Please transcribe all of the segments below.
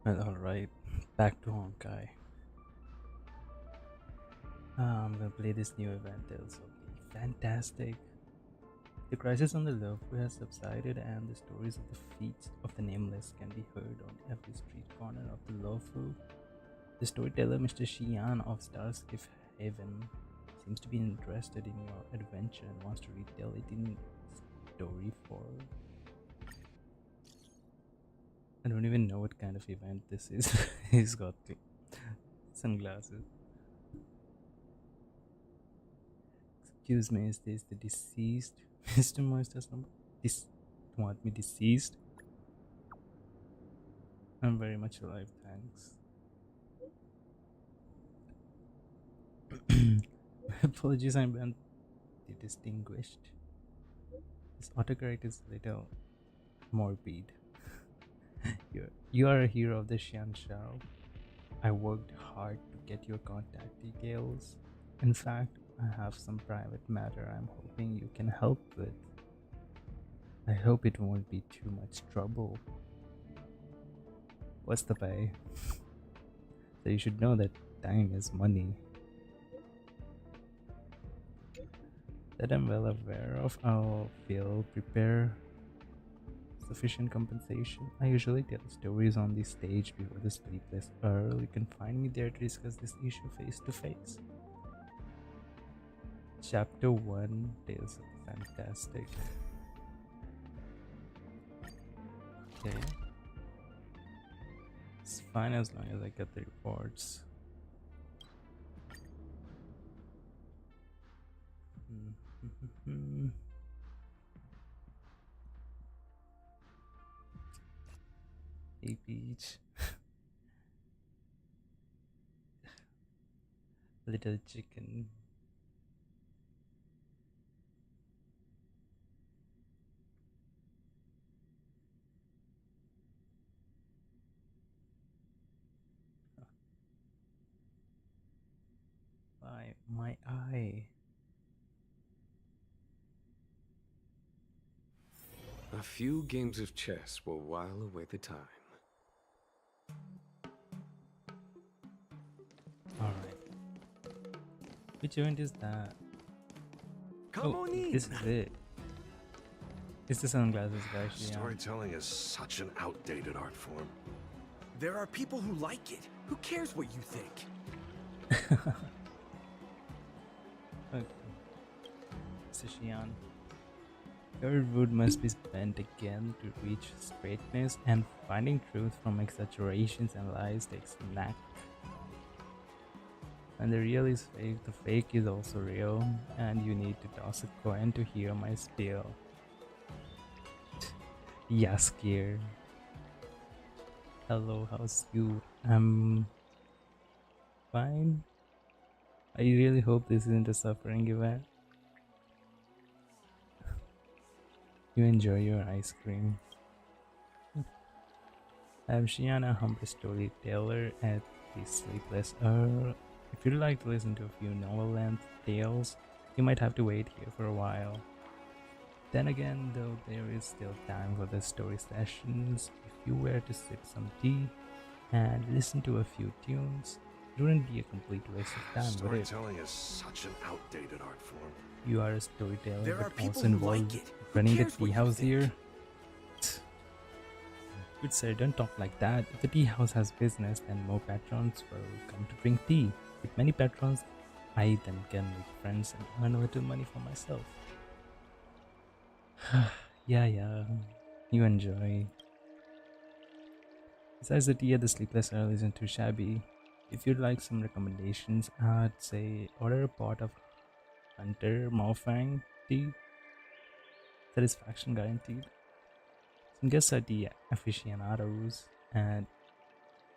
Well, alright, back to Honkai. I'm gonna play this new event. It's okay. Fantastic. The crisis on the Lofu has subsided, and the stories of the feats of the Nameless can be heard on every street corner of the Lofu. The storyteller, Mr. Xian of Starskiff Haven, seems to be interested in your adventure and wants to retell it in story form. I don't even know what kind of event this is. He's got the sunglasses. Excuse me, is this the deceased Mr. Moister's number? This want me deceased? I'm very much alive, thanks. Apologies, I'm the distinguished. This autocorrect is a little morbid. You are a hero of the Xian Shao. I worked hard to get your contact details. In fact, I have some private matter I'm hoping you can help with. I hope it won't be too much trouble. What's the pay? So you should know that time is money. That I'm well aware of. I'll feel prepare sufficient compensation. I usually tell stories on the stage before the Sleepless Earl. You can find me there to discuss this issue face to face. Chapter 1, Tales of the Fantastic. Okay. It's fine as long as I get the rewards. Hey Peach. Little chicken. Why my eye? A few games of chess will while away the time. Alright. Which event is that? Come Oh, on in. this is it. It's the sunglasses guy, Shion. Storytelling is such an outdated art form. There are people who like it. Who cares what you think? Okay. Mr. Shion. Your wood must be spent again to reach straightness, and finding truth from exaggerations and lies takes knack. When the real is fake, the fake is also real, and you need to toss a coin to hear my spiel. Yaskir. Hello, how's you? I'm fine. I really hope this isn't a suffering event. You enjoy your ice cream. I'm Shiana, humble storyteller at the Sleepless Earl. If you'd like to listen to a few novel-length tales, you might have to wait here for a while. Then again, though, there is still time for the story sessions. If you were to sip some tea and listen to a few tunes, it wouldn't be a complete waste of time, would it? Storytelling is such an outdated art form. You are a storyteller, There are but people also who involved like it. Who running the cares what tea you house think? here. Good sir, don't talk like that. If the tea house has business, then more patrons will come to drink tea. With many patrons, I then can make friends and earn a little money for myself. Yeah, you enjoy. Besides, the tea at the Sleepless Earl isn't too shabby. If you'd like some recommendations, I'd say order a pot of Hunter Morfang tea. Satisfaction guaranteed. Some guests are tea aficionados and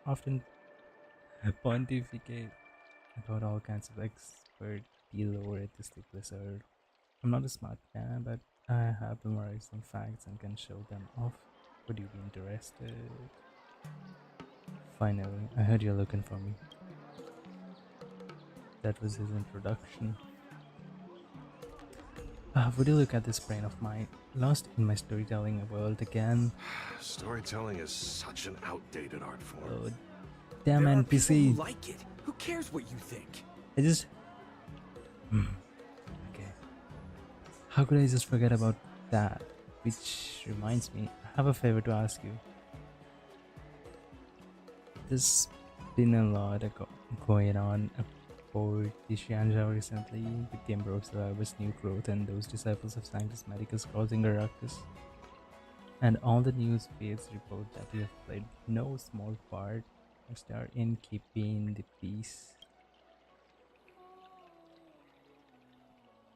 often pontificate about all kinds of expert tea lore at the Sleepless Earl. I'm not a smart man, but I have memorized some facts and can show them off. Would you be interested? Finally, I heard you're looking for me. That was his introduction. Would you look at this brain of mine, lost in my storytelling world again? Storytelling is such an outdated art form. Oh, damn There are people NPC. who like it. Who cares what you think? I just. Okay. How could I just forget about that? Which reminds me, I have a favor to ask you. There's been a lot going on about the Xianzhou recently, with the Emperor of Survivor's new growth and those disciples of Sanctus Medicus causing a ruckus. And all the news feeds report that you have played no small part or star in keeping the peace.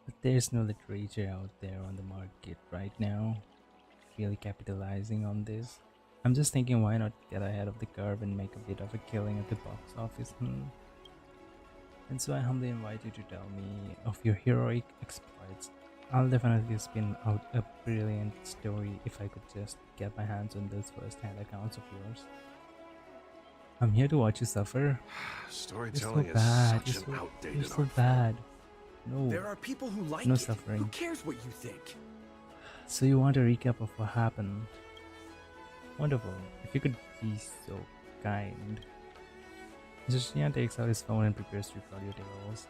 But there's no literature out there on the market right now, really capitalizing on this. I'm just thinking, why not get ahead of the curve and make a bit of a killing at the box office? And so I humbly invite you to tell me of your heroic exploits. I'll definitely spin out a brilliant story if I could just get my hands on those first-hand accounts of yours. I'm here to watch you suffer. Storytelling You're so bad. is such an outdated You're so art form. bad. No. There are people who like No it. suffering. Who cares what you think? So you want a recap of what happened? Wonderful. If you could be so kind. Mr. Shian takes out his phone and prepares to record your tales.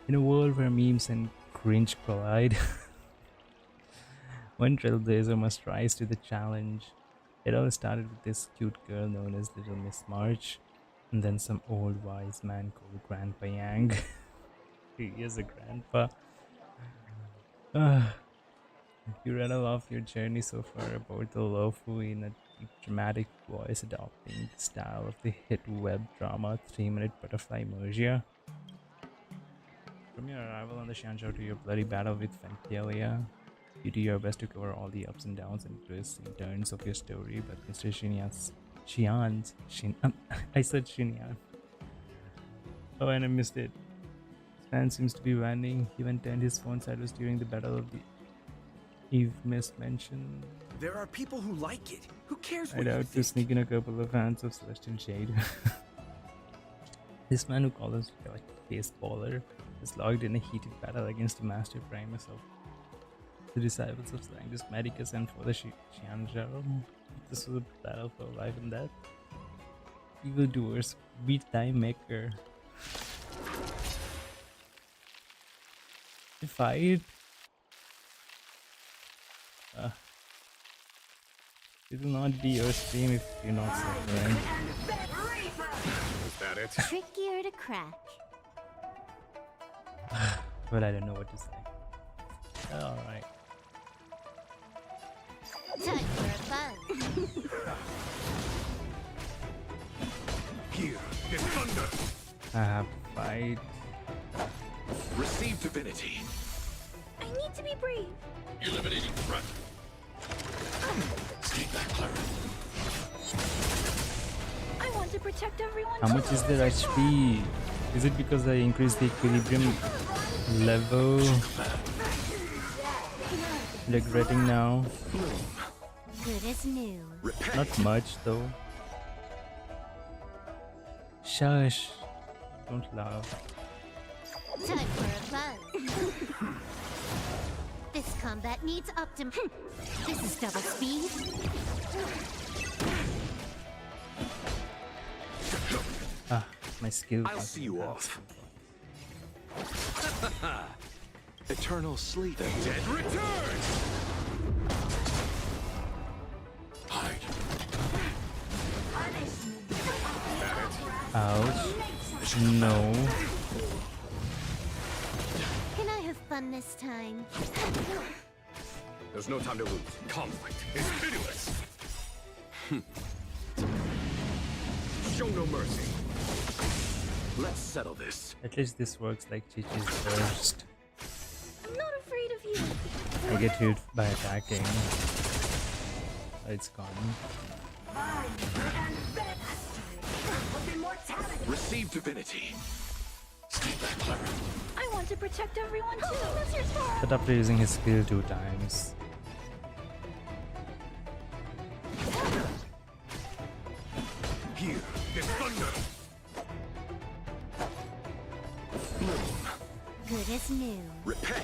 In a world where memes and cringe collide, one trailblazer must rise to the challenge. It all started with this cute girl known as Little Miss March, and then some old wise man called Grandpa Yang. He is a grandpa. You rattle off your journey so far about the Lofu in a deep, dramatic voice adopting the style of the hit web drama 3-Minute Butterfly Mergia. From your arrival on the Xianzhou to your bloody battle with Fantalia, you do your best to cover all the ups and downs and twists and turns of your story, but Mr. I said Xinyan. Oh, and I missed it. His fan seems to be waning. He even turned his phone sideways during the battle of the Eve mismentioned. There are people who like it. Who cares I what you doubt to think? sneak in a couple of hands of Celestial Shade. This man who calls himself like a baseballer is logged in a heated battle against the Master Primus of the disciples of Sanctus Medicus and for the Xianzhou. This was a battle for life and death. Evildoers beat Time Maker. The fight. It will not be your stream if you're not suffering. Is that it? Trickier to crack. But I don't know what to say. Alright. Time for a buzz. Here, in thunder. I have to fight. Receive divinity. I need to be brave. Eliminating threat. Stay back, Clara. I want to protect everyone. How much is their HP? Is it because I increased the equilibrium level? Regretting now. Good as new. Not much though. Shush. Don't laugh. Time for a buzz. This combat needs optim. This is double speed. Ah, my skill. I'll see you off. Eternal sleep. The dead return. Hide. Ouch. No. Can I have fun this time? There's no time to lose. Conflict is pitiless. Show no mercy. Let's settle this. At least this works like Chichi's first. I'm not afraid of you. I get hit by attacking. It's gone. Receive divinity. Stay back, Clara. I want to protect everyone too. That's your fault. But after using his skill 2 times. Here is thunder. Good as new. Repay.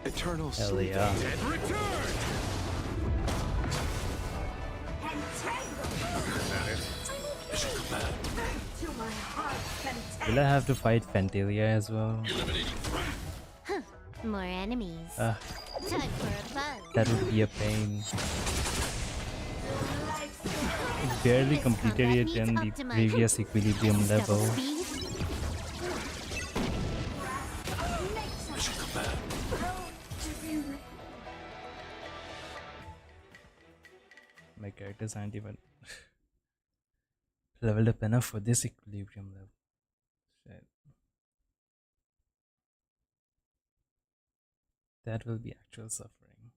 Eternal Hell sleep. yeah. And return! Will I have to fight Fantalia as well? More enemies. Ah, Time for a buzz. that would be a pain. I barely This completed combat it needs in the optimized. previous equilibrium This is double level. speed. My characters aren't even leveled up enough for this equilibrium level. Shit. That will be actual suffering.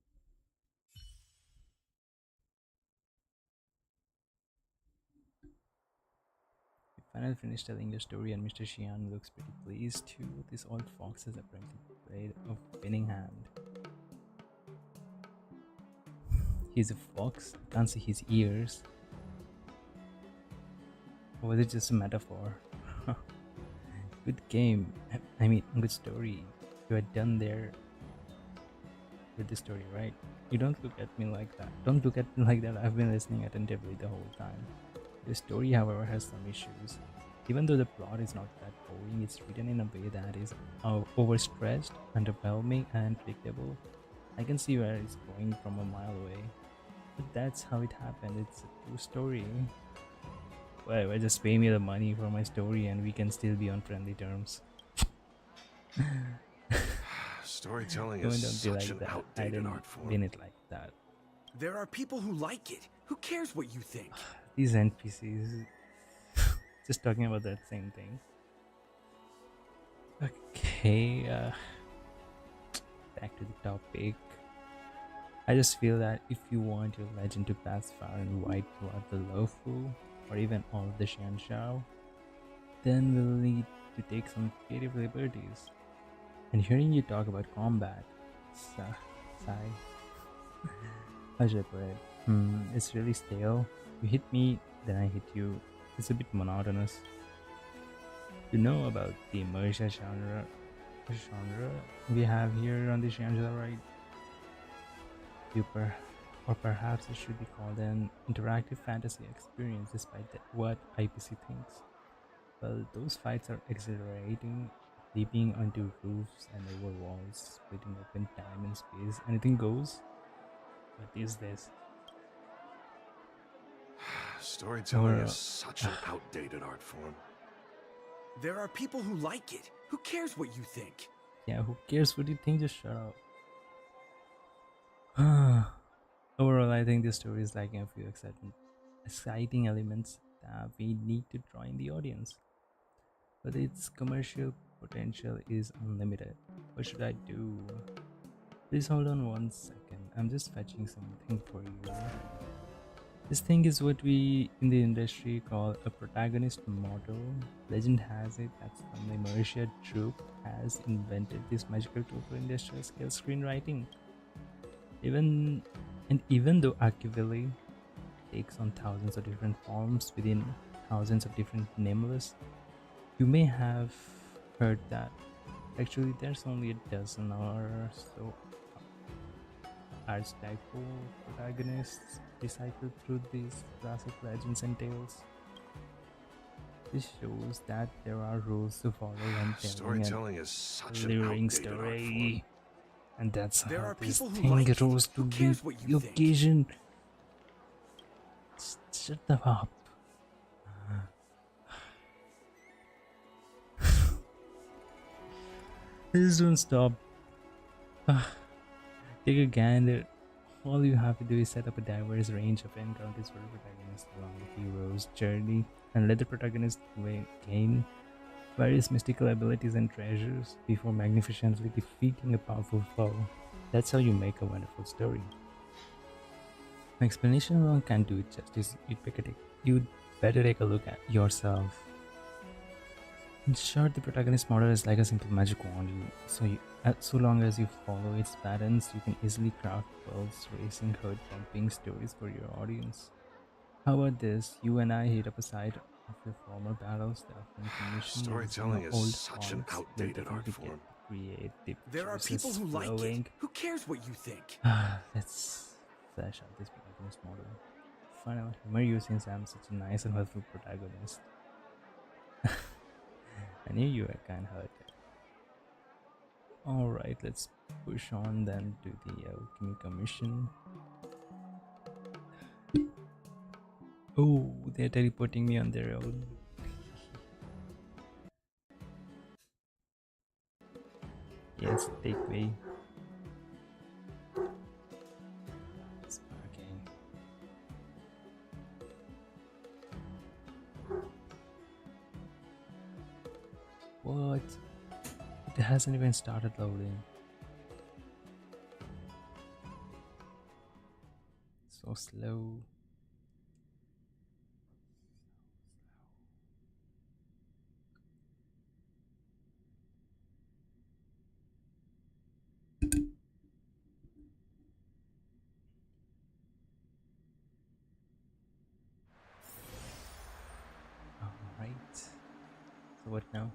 We finally finished telling your story, and Mr. Xian looks pretty pleased too. This old fox has apparently played a winning hand. He's a fox, I can't see his ears. Or was it just a metaphor? Good game. I mean, good story. You are done there with the story, right? You don't look at me like that. Don't look at me like that. I've been listening attentively the whole time. The story, however, has some issues. Even though the plot is not that boring, it's written in a way that is overstressed, underwhelming, and predictable. I can see where it's going from a mile away. But that's how it happened. It's a true story. Well, just pay me the money for my story and we can still be on friendly terms. Storytelling Don't is be such like an that. I outdated didn't art form. mean it like that. There are people who like it. Who cares what you think? These NPCs just talking about that same thing. Okay, back to the topic. I just feel that if you want your legend to pass far and wide throughout the Lofu, or even all of the Xianxiao, then we'll need to take some creative liberties. And hearing you talk about combat, sigh. How should I put it? It's really stale. You hit me, then I hit you. It's a bit monotonous. You know about the immersion genre we have here on the Xianxia, right? Or perhaps it should be called an interactive fantasy experience, despite what IPC thinks. Well, those fights are exhilarating, leaping onto roofs and over walls, splitting open time and space. Anything goes. What is this? Storytelling Or, is such an outdated art form. There are people who like it. Who cares what you think? yeah, who cares what you think? Just shut up. Overall, I think this story is lacking a few exciting elements that we need to draw in the audience. But its commercial potential is unlimited. What should I do? Please hold on 1 second. I'm just fetching something for you. This thing is what we in the industry call a protagonist model. Legend has it that some immersive troupe has invented this magical tool for industrial scale screenwriting. Even though Archivili takes on thousands of different forms within thousands of different nameless, you may have heard that actually there's only a dozen or so archetypal protagonists recycled through these classic legends and tales. This shows that there are rules to follow when telling Storytelling is such a an luring outdated art form. story. And that's There how are this people who thing like it. rose to Who be cares what the you think? occasion. Shut the up. Please don't stop. Take a gander. All you have to do is set up a diverse range of encounters for the protagonist along the hero's journey and let the protagonist gain various mystical abilities and treasures before magnificently defeating a powerful foe. That's how you make a wonderful story. My explanation alone can't do it justice. You'd better take a look at yourself. In short, the protagonist model is like a simple magic wand. So long as you follow its patterns, you can easily craft worlds, racing, hood, jumping stories for your audience. How about this? You and I hit up a side of your former battles, the information Storytelling is such an outdated art form. creative There are people juices who like flowing. it. Who cares what you think? Let's flesh out this protagonist model. Final humor you since I'm such a nice and helpful protagonist. I knew you were kind hearted. Alright, let's push on then to the Alchemy Commission. Oh, they're teleporting me on their own. Yes, take way. Sparking. What? It hasn't even started loading. So slow. Alright. So what now?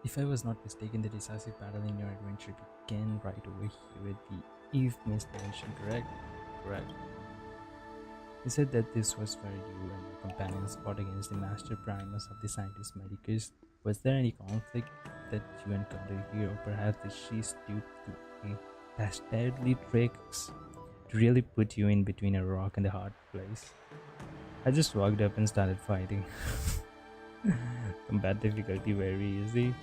If I was not mistaken, the decisive battle in your adventure began right over here at the Eve Mist Mansion, correct? Correct. You said that this was where you and your companions fought against the Master Primus of the Scientist Medicus. Was there any conflict that you encountered here, or perhaps did she stoop to a dastardly tricks to really put you in between a rock and a hard place? I just walked up and started fighting. Combat difficulty very easy.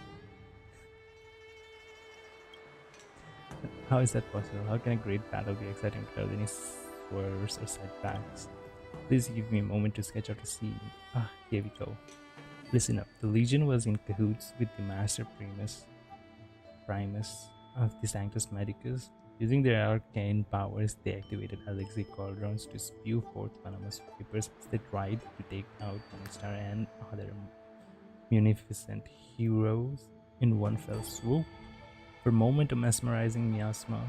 How is that possible? How can a great battle be exciting without any swerves or setbacks? Please give me a moment to sketch out a scene. Ah, here we go. Listen up. The Legion was in cahoots with the Master Primus of the Sanctus Medicus. Using their arcane powers, they activated elixir cauldrons to spew forth venomous vapors as they tried to take out Moonstar and other munificent heroes in one fell swoop. For a moment, a mesmerizing miasma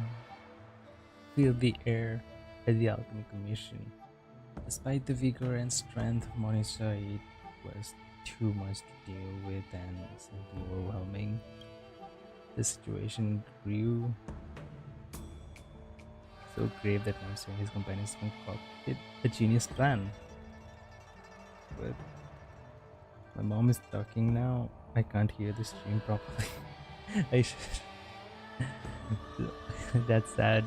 filled the air at the Alchemy Commission. Despite the vigor and strength of Monisha, it was too much to deal with and simply overwhelming. The situation grew so grave that Monisha and his companions concocted a genius plan. But my mom is talking now. I can't hear the stream properly. I should. That's sad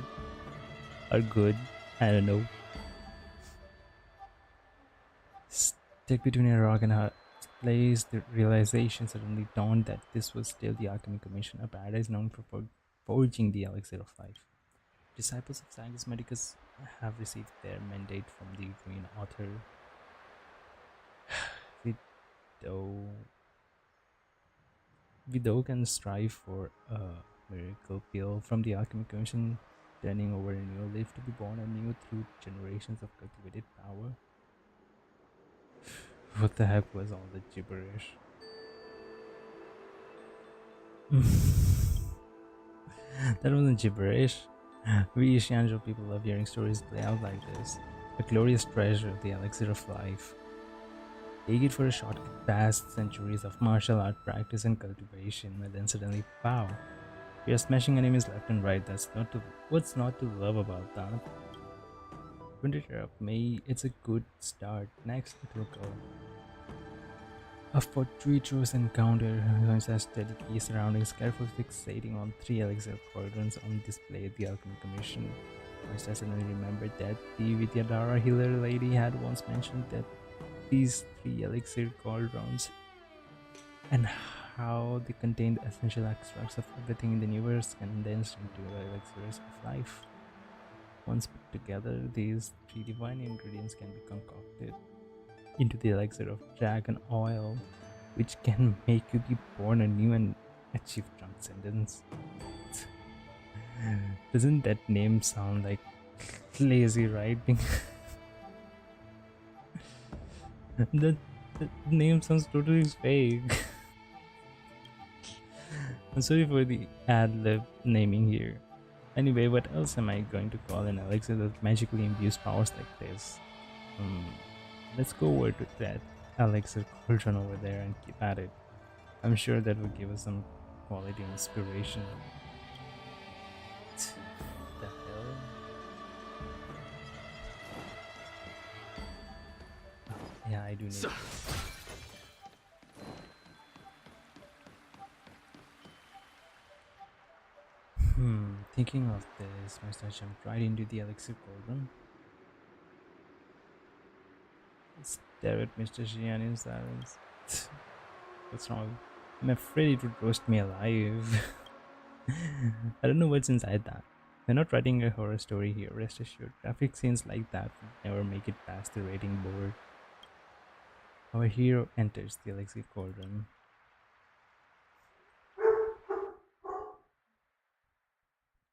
or good. I don't know. Stuck between a rock and a hard place, the realization suddenly dawned that this was still the Alchemy Commission, a paradise known for forging the elixir of life. Disciples of Sanctus Medicus have received their mandate from the Green Author. We can strive for a miracle pill from the Alchemy Commission, turning over a new leaf to be born anew through generations of cultivated power. What the heck was all the gibberish? That wasn't gibberish. We Shanzhou people love hearing stories play out like this. A glorious treasure, the elixir of life. Take it for a shot past centuries of martial art practice and cultivation, and then suddenly, pow! We are smashing enemies left and right. What's not to love about that? Don't interrupt me. It's a good start. Next, it will go. A fortuitous encounter, Lonza's steady key surroundings, carefully fixating on 3 elixir cauldrons on display at the Alchemy Commission. Lonza suddenly remembered that the Vidyadhara healer lady had once mentioned that these 3 elixir cauldrons and how they contain the essential extracts of everything in the universe condensed into elixirs of life. Once put together, these 3 divine ingredients can be concocted into the elixir of dragon oil, which can make you be born anew and achieve transcendence. Doesn't that name sound like lazy writing? that name sounds totally fake. I'm sorry for the ad-lib naming here. Anyway, what else am I going to call an elixir that magically imbues powers like this? Let's go over to that elixir cauldron over there and keep at it. I'm sure that would give us some quality inspiration. The hell? Yeah, I do need So- this. Thinking of this, must I jump right into the elixir cauldron? Stare at Mr. Xian in silence. What's wrong? I'm afraid it would roast me alive. I don't know what's inside that. We're not writing a horror story here, rest assured. Graphic scenes like that would never make it past the rating board. Our hero enters the elixir cauldron.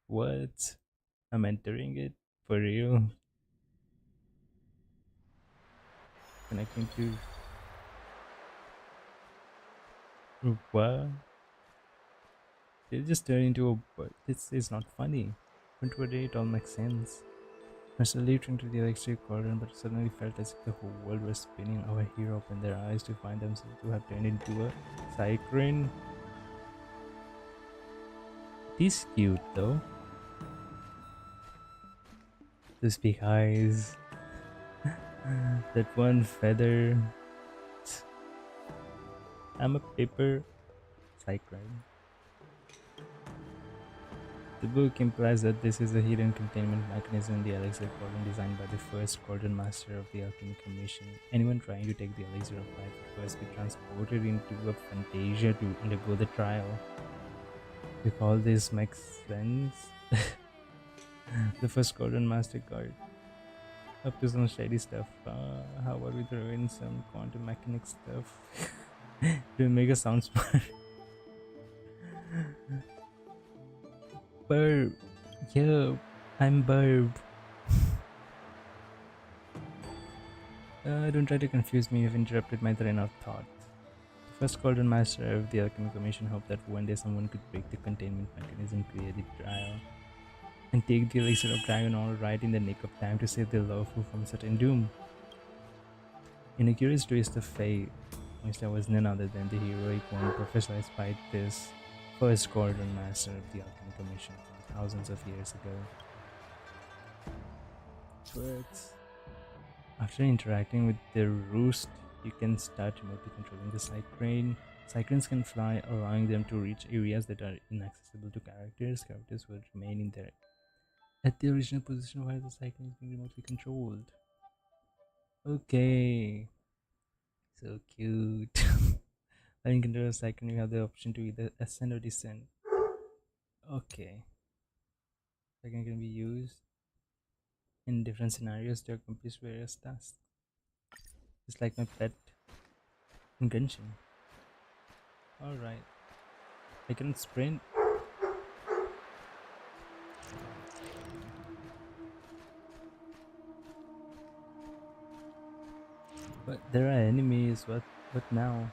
What? I'm entering it? For real? Connecting to... What? They just turn into a... This is not funny. But today it all makes sense. Mr. leaped into the electric cauldron, but suddenly felt as if the whole world was spinning. Our hero opened their eyes to find themselves to have turned into a cyclone. He's cute though. Those big eyes. That one feather. I'm a paper cyclone. The book implies that this is a hidden containment mechanism in the elixir cauldron designed by the first cauldron master of the Alchemy Commission. Anyone trying to take the elixir of life would first be transported into a fantasia to undergo the trial. If all this makes sense, the first cauldron master got up to some shady stuff. How about we throw in some quantum mechanics stuff to make us sound smart? Burb. Yo, I'm Burb. Don't try to confuse me, you've interrupted my train of thought. The first Cauldron Master of the Alchemy Commission hoped that one day someone could break the containment mechanism, clear the trial, and take the elixir of dragon all right in the nick of time to save the lawful from certain doom. In a curious twist of fate, Mr. was none other than the heroic one prophesied by this first Cauldron Master of the Alchemy Commission from thousands of years ago. But after interacting with the roost, you can start remotely controlling the cyclone. Cyclones can fly, allowing them to reach areas that are inaccessible to characters. Characters will remain in their at the original position while the cyclone is being remotely controlled. Okay, so cute. While in control of cyclone, you have the option to either ascend or descend. Okay, cyclone can be used in different scenarios to accomplish various tasks. Just like my pet in Genshin. Alright. I can sprint. But there are enemies. What now?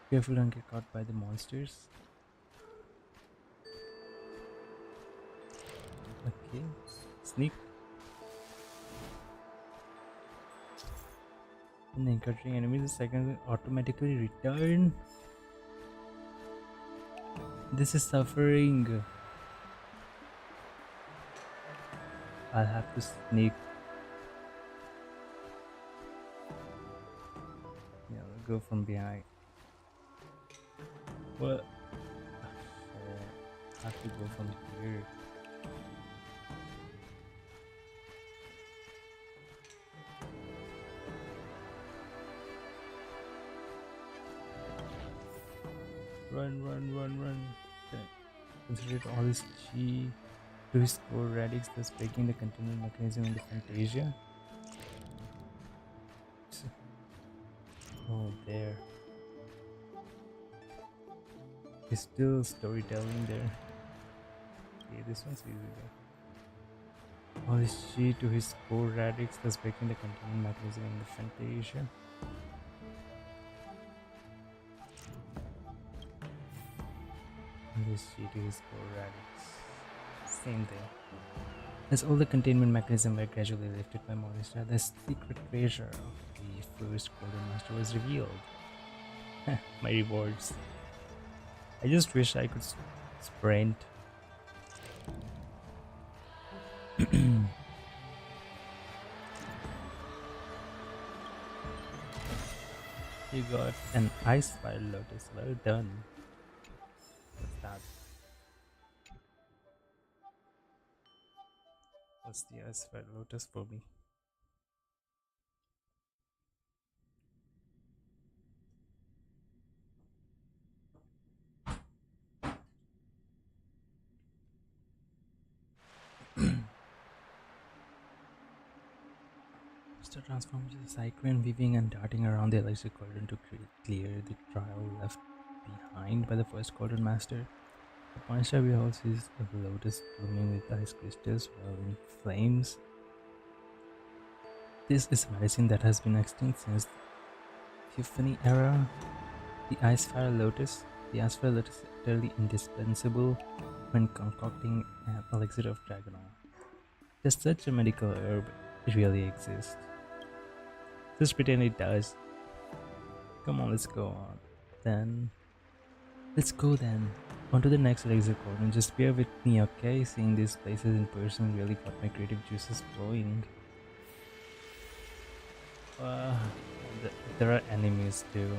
Careful, don't get caught by the monsters. Okay. Sneak. And encountering enemies, the second will automatically return. This is suffering. I'll have to sneak. Yeah, we'll go from behind. What? I have to go from here. Run. Okay. Consider all his chi to his core radix, thus breaking the containment mechanism in the Fantasia. Oh, there. He's still storytelling there. Okay, this one's easy though. All his chi to his core radix, thus breaking the containment mechanism in the Fantasia. This chi to his core radix. Same thing. As all the containment mechanisms were gradually lifted by Monistar, the secret treasure of the first Golden Master was revealed. My rewards. I just wish I could sprint. You got an ice fire lotus. Well done. What's that? What's the ice fire lotus for me? Mr. transforms into cyclone, weaving and darting around the electric cauldron to clear the trail left behind by the first cauldron master. The monster beholds is a lotus blooming with ice crystals while in flames. This is medicine that has been extinct since the Epiphany era. The Ice Fire Lotus. The Ice Fire Lotus is utterly indispensable when concocting an elixir of Dragonol. Does such a medical herb really exist? Just pretend it does. Come on, let's go on. Then, let's go then. On to the next elixir cauldron. Just bear with me, okay? Seeing these places in person really got my creative juices flowing. There are enemies too.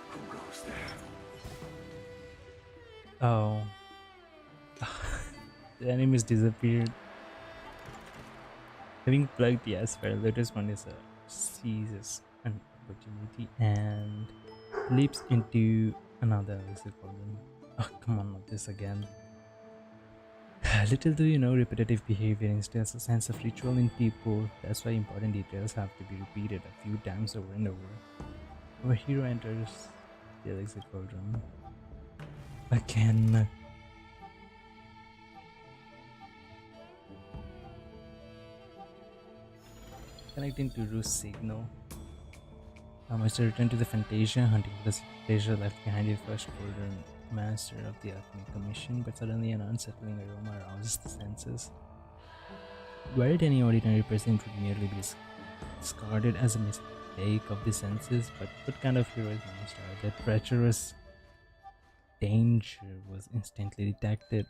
Who goes there? Oh. The enemies disappeared. Having plugged the Aspire Lotus one is seizes an opportunity and leaps into another elixir cauldron. Oh, come on, not this again. Little do you know, repetitive behavior instills a sense of ritual in people. That's why important details have to be repeated a few times over and over. Our hero enters the elixir cauldron again. Connecting to Roos signal. I must return to the Fantasia, hunting for the treasure left behind the first cauldron master of the Alchemy Commission, but suddenly an unsettling aroma arouses the senses. Worried any ordinary person would merely be discarded as a mistake of the senses, but what kind of hero is monster? That treacherous danger was instantly detected.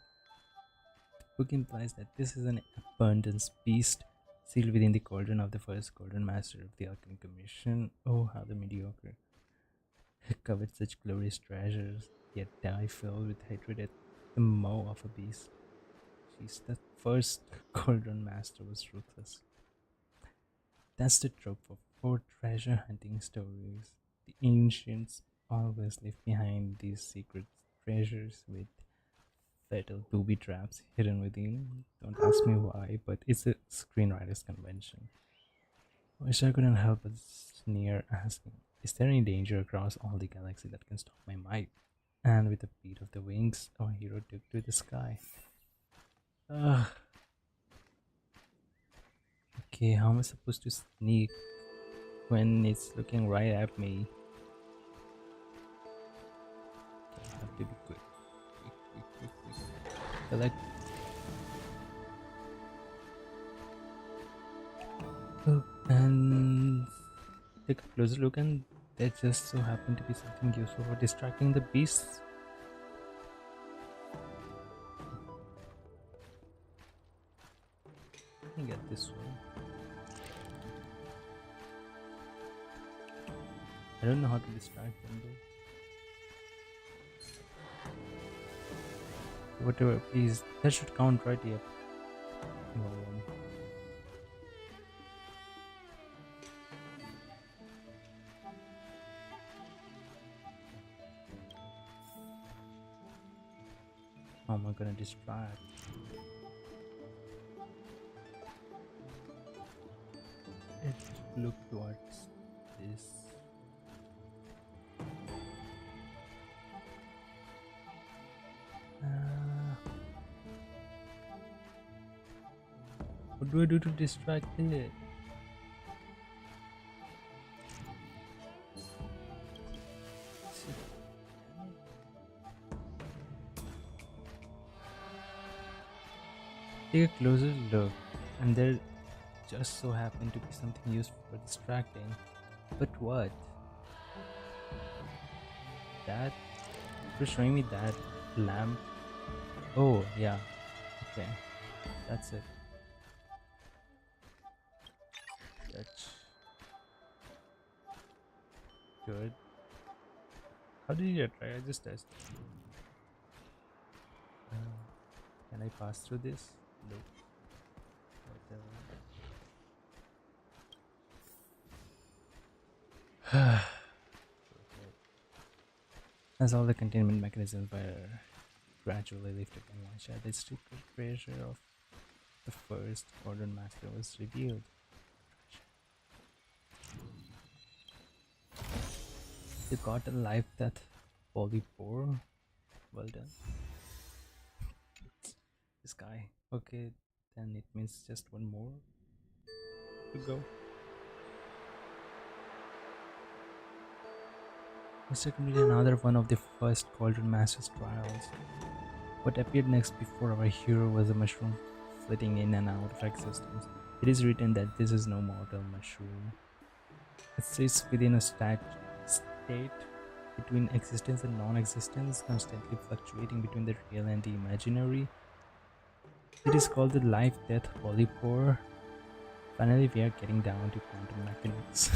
The book implies that this is an abundance beast sealed within the cauldron of the first cauldron master of the Alchemy Commission. Oh, how the mediocre covered such glorious treasures, yet die filled with hatred at the maw of a beast. She's the first cauldron master was ruthless. That's the trope of all treasure hunting stories. The ancients always left behind these secret treasures with fatal booby traps hidden within. Don't ask me why, but it's a screenwriter's convention. I wish I couldn't help but sneer, asking, is there any danger across all the galaxy that can stop my might? And with a beat of the wings, our hero took to the sky. Ugh. Okay, how am I supposed to sneak when it's looking right at me? Okay, I have to be quick. Quick. Collect. Oh, and take a closer look, and there just so happened to be something useful for distracting the beasts. Let me get this one. I don't know how to distract them though. Whatever, please. That should count, right? Yep. No one. How am I gonna distract? Let's look towards this. What do I do to distract it? Take a closer look, and there just so happened to be something useful for distracting. But what? that? You're showing me that lamp? Oh, yeah. Okay. That's it. That's good. How did you try? I just tested. Can I pass through this? Nope. Whatever. As all the containment mechanisms were gradually lifted by Washa, the strict pressure of the first Gordon Master was revealed. You got a life death polypore. Well done. This guy. Okay, then it means just one more to go. Mr. completed another one of the first Cauldron Master's trials. What appeared next before our hero was a mushroom flitting in and out of existence. It is written that this is no mortal mushroom. It sits within a state between existence and non-existence, constantly fluctuating between the real and the imaginary. It is called the life-death polypore. Finally, we are getting down to quantum mechanics.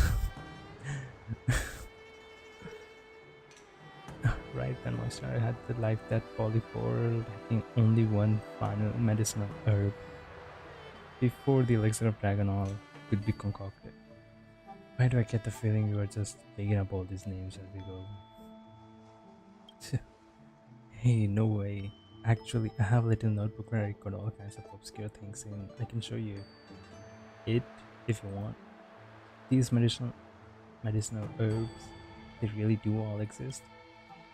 Right when Monster had the life-death polypore, lacking only one final medicinal herb before the elixir of Dragonol could be concocted. Why do I get the feeling we were just making up all these names as we go? Hey, no way. Actually, I have a little notebook where I record all kinds of obscure things in. I can show you it if you want. These medicinal herbs, they really do all exist.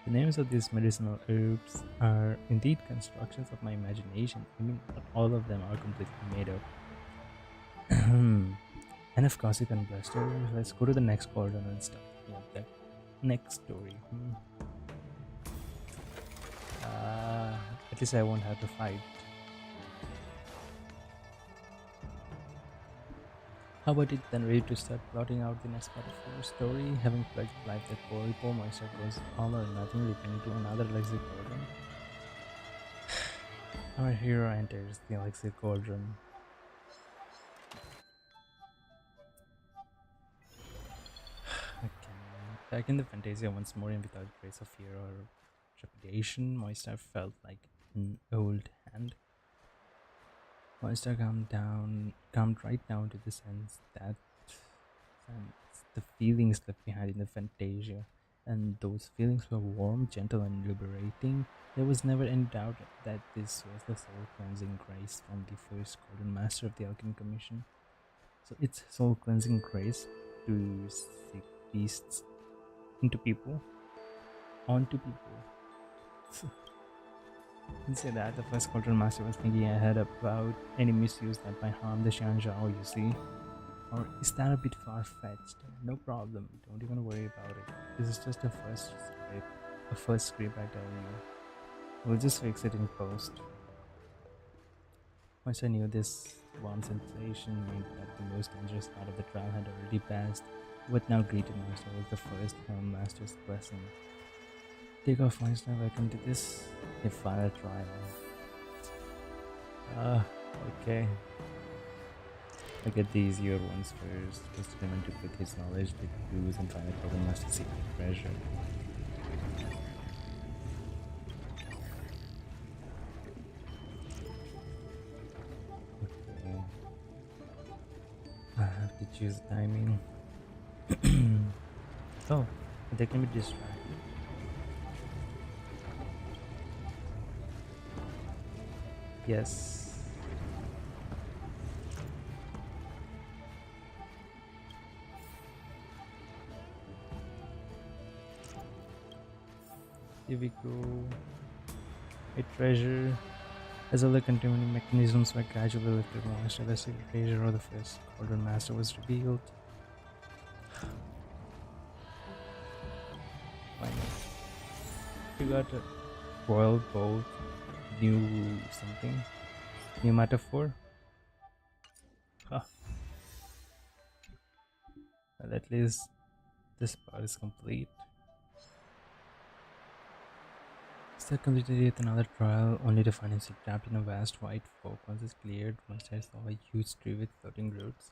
The names of these medicinal herbs are indeed constructions of my imagination. I mean, not all of them are completely made up. Enough gossip and bluster. Let's go to the next cauldron and start that next story. At least I won't have to fight. How about it then, ready to start plotting out the next part of your story? Having pledged life that poor monster goes all or nothing, leaping into another elixir cauldron. Our hero enters the elixir cauldron. Back in the Fantasia once more, and without trace of fear or trepidation, Moistar felt like an old hand. Moistar calmed right down to the sense the feelings left behind in the Fantasia, and those feelings were warm, gentle, and liberating. There was never any doubt that this was the soul cleansing grace from the first Golden Master of the Alchemy Commission. So it's soul cleansing grace to seek beasts into people, onto people. Say that the first Cauldron Master was thinking ahead about any misuse that might harm the Xianzhao, you see. Or is that a bit far-fetched? No problem, don't even worry about it. This is just a first script I tell you. We'll just fix it in post. Once I knew this warm sensation meant that the most dangerous part of the trial had already passed, what now greeted Monster was the first Helm Master's blessing. Take off, Monster, welcome to this, your final trial. Okay. I get the easier ones first, just remember to put his knowledge, the clues, and find the Golden Master's secret treasure. Okay. I have to choose timing. Oh, they can be distracted. Yes. Here we go. A treasure. As all the containment mechanisms were gradually lifted, Monster, the secret treasure of the first Golden Master was revealed. Why not? You got a royal bolt, new something, new metaphor. Huh. Well, at least this part is complete. Mr. completed yet another trial, only to find himself trapped in a vast white fog. Once it's cleared, Monster saw a huge tree with floating roots.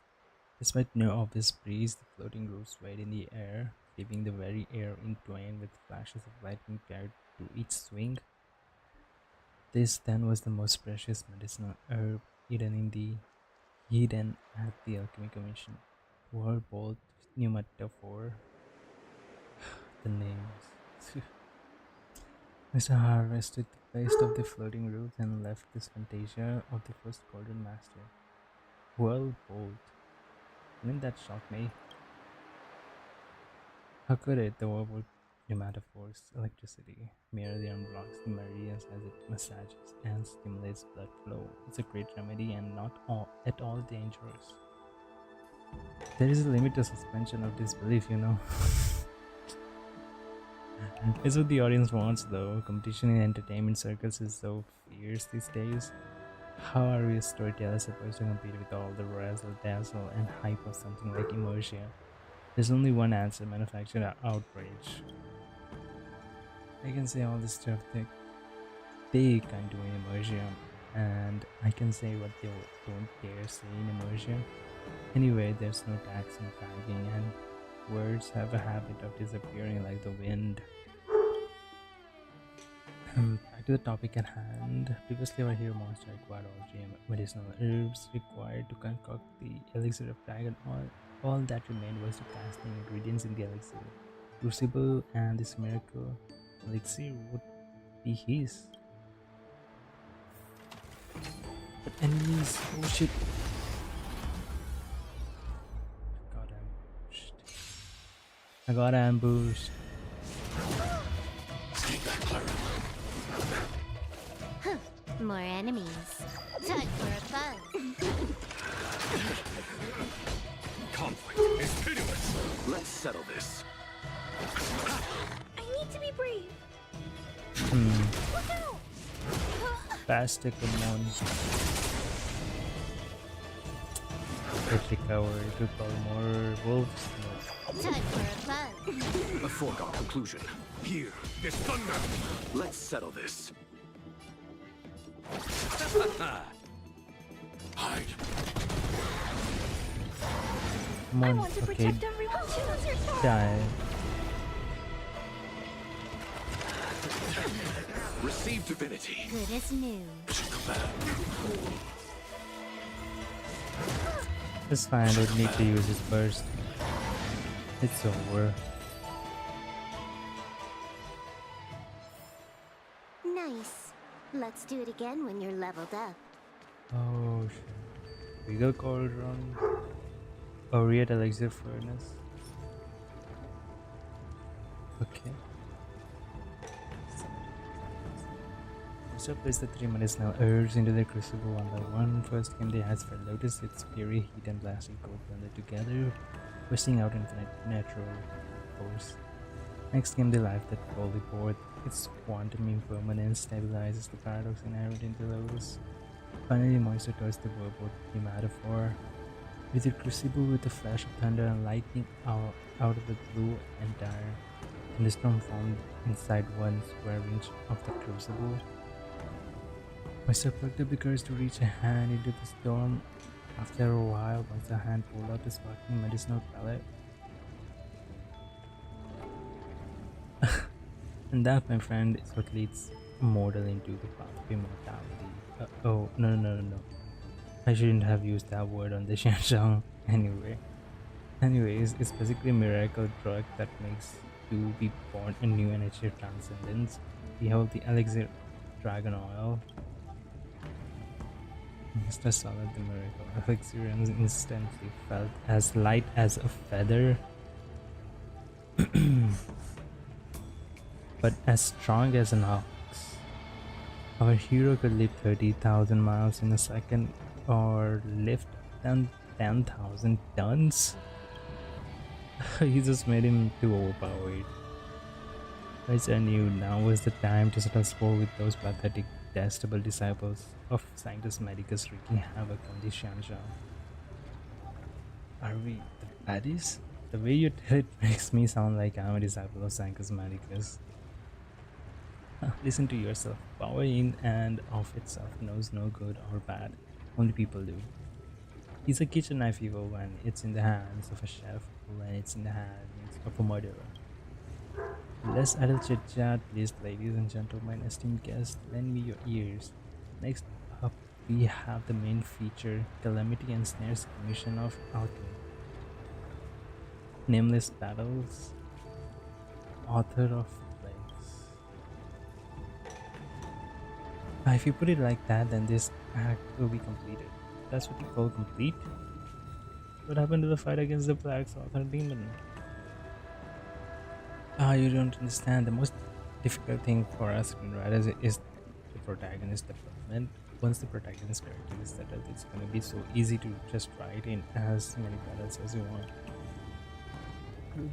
Despite no obvious breeze, the floating roots swayed in the air, leaving the very air in twain with flashes of lightning paired to each swing. This then was the most precious medicinal herb hidden at the alchemy commission. Poor bolt with new metaphor. The names. Mr. harvested the paste of the floating roots and left this fantasia of the first golden master. Well, bolt. Didn't that shock me? How could it? The world would pneumatophores, electricity, merely unblocks the meridians as it massages and stimulates blood flow. It's a great remedy and not at all dangerous. There is a limit to suspension of disbelief, you know. It's what the audience wants, though. Competition in entertainment circles is so fierce these days. How are we as storytellers supposed to compete with all the razzle dazzle and hype of something like immersion? There's only one answer: manufactured outrage. I can say all this stuff that they can't do in immersion, and I can say what they don't dare say in immersion. Anyway, there's no tax in tagging, and words have a habit of disappearing like the wind. Back to the topic at hand. Previously, our hero monster acquired all three medicinal herbs required to concoct the elixir of dragon oil. All that remained was to cast the ingredients in the elixir. Crucible and this miracle elixir would be his. But enemies, oh shit! I got ambushed. Stay back, Clara. More enemies. Time for a buzz. Conflict is pitiless. Let's settle this. I need to be brave. Look out! Faster, come on. It recovered. It took all more wolves. Time for a buzz. A foregone conclusion. Here, this thunder. Let's settle this. Hide. Come on, okay, die. Receive divinity. Good as new. It's fine, I don't need to use his burst. It's over. Nice. Let's do it again when you're leveled up. Oh shit. Bigger cauldron. Oriat elixir furnace. Okay. First place the three medicinal herbs into the crucible one by one. First came the eyes for Lotus, its fury, heat and blasting cold blended together, bursting out infinite natural force. Next came the life that boldly poured. Its quantum impermanence stabilizes the paradox inherent in the Lotus. Finally, Moisture towards the verbal metaphor. With the crucible with the flash of thunder and lightning out of the blue and dire, and the storm formed inside one square inch of the crucible. Moisture plucked up the courage to reach a hand into the storm. After a while, once the hand pulled out the sparkling medicinal pellet, and that, my friend, is what leads a mortal into the path of immortality. Oh, no. I shouldn't have used that word on the Xianzhang. Anyways, it's basically a miracle drug that makes you be born anew and achieve transcendence. Behold the elixir dragon oil. Mr. Solid the miracle elixir and instantly felt as light as a feather. But as strong as an ox. Our hero could leap 30,000 miles in a second or lift 10,000 tons. He just made him too overpowered. I knew now was the time to settle score with those pathetic, detestable disciples of Sanctus Medicus wreaking havoc on the Xianzhou. Are we the baddies? The way you tell it makes me sound like I'm a disciple of Sanctus Medicus. Listen to yourself. Power in and of itself knows no good or bad. Only people do. He's a kitchen knife evil when it's in the hands of a chef, when it's in the hands of a murderer. Less idle chit chat, please, ladies and gentlemen, esteemed guests, lend me your ears. Next up, we have the main feature, Calamity and Snare's Commission of Alchemy. Nameless Battles, author of Plagues. If you put it like that, then this act will be completed. That's what you call complete? What happened to the fight against the Plague's author demon? You don't understand. The most difficult thing for us screenwriters is the protagonist development. Once the protagonist character is settled, it's gonna be so easy to just write in as many battles as you want.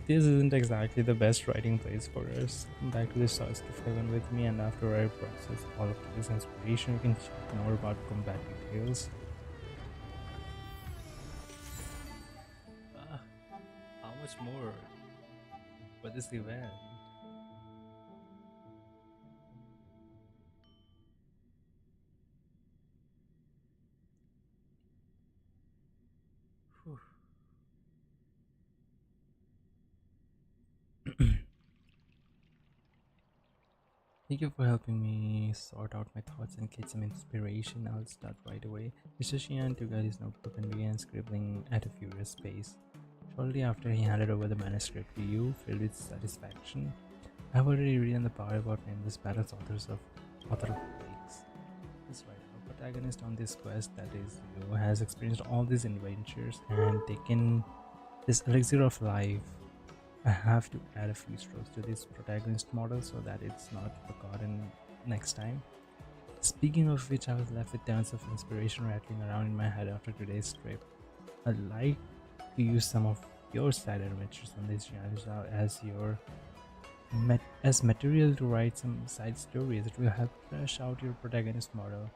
This isn't exactly the best writing place for us. Come back to the source of heaven with me, and after I process all of this inspiration, we can chat more about combat details. Ah, how much more for this event? Whew. Thank you for helping me sort out my thoughts and get some inspiration. I'll start right away. Mr. Shian took out his notebook and began scribbling at a furious pace. Shortly after, he handed over the manuscript to you, filled with satisfaction. I've already written the part about nameless battles, author of Plagues. That's right, our protagonist on this quest, that is you, has experienced all these adventures and taken this elixir of life. I have to add a few strokes to this protagonist model so that it's not forgotten next time. Speaking of which, I was left with tons of inspiration rattling around in my head after today's trip. I'd like to use some of your side adventures on this genre as material to write some side stories. It will help flesh out your protagonist model.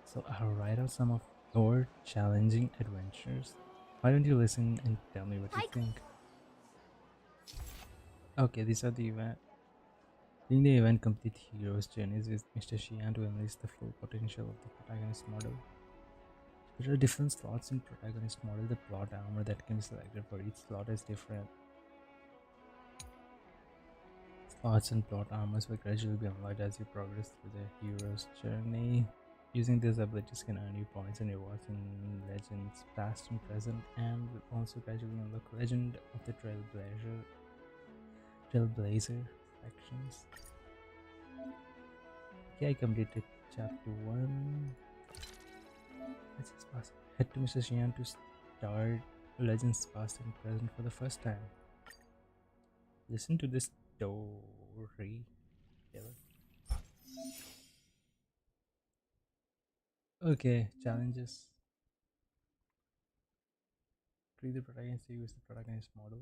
So I'll write out some of your challenging adventures. Why don't you listen and tell me what you think? Okay, these are the event. During the event, complete hero's journeys with Mr. Shian to unleash the full potential of the protagonist model. There are different slots in protagonist model. The plot armor that can be selected for each slot is different. Slots and plot armors will gradually be unlocked as you progress through the hero's journey. Using these abilities can earn you points and rewards in Legends past and present, and will also gradually unlock Legend of the Trailblazer sections. Okay, I completed chapter 1. Let's just pass. Head to Mr. Shian to start Legends past and present for the first time. Listen to this story. Okay, challenges. Treat the protagonist to use the protagonist model.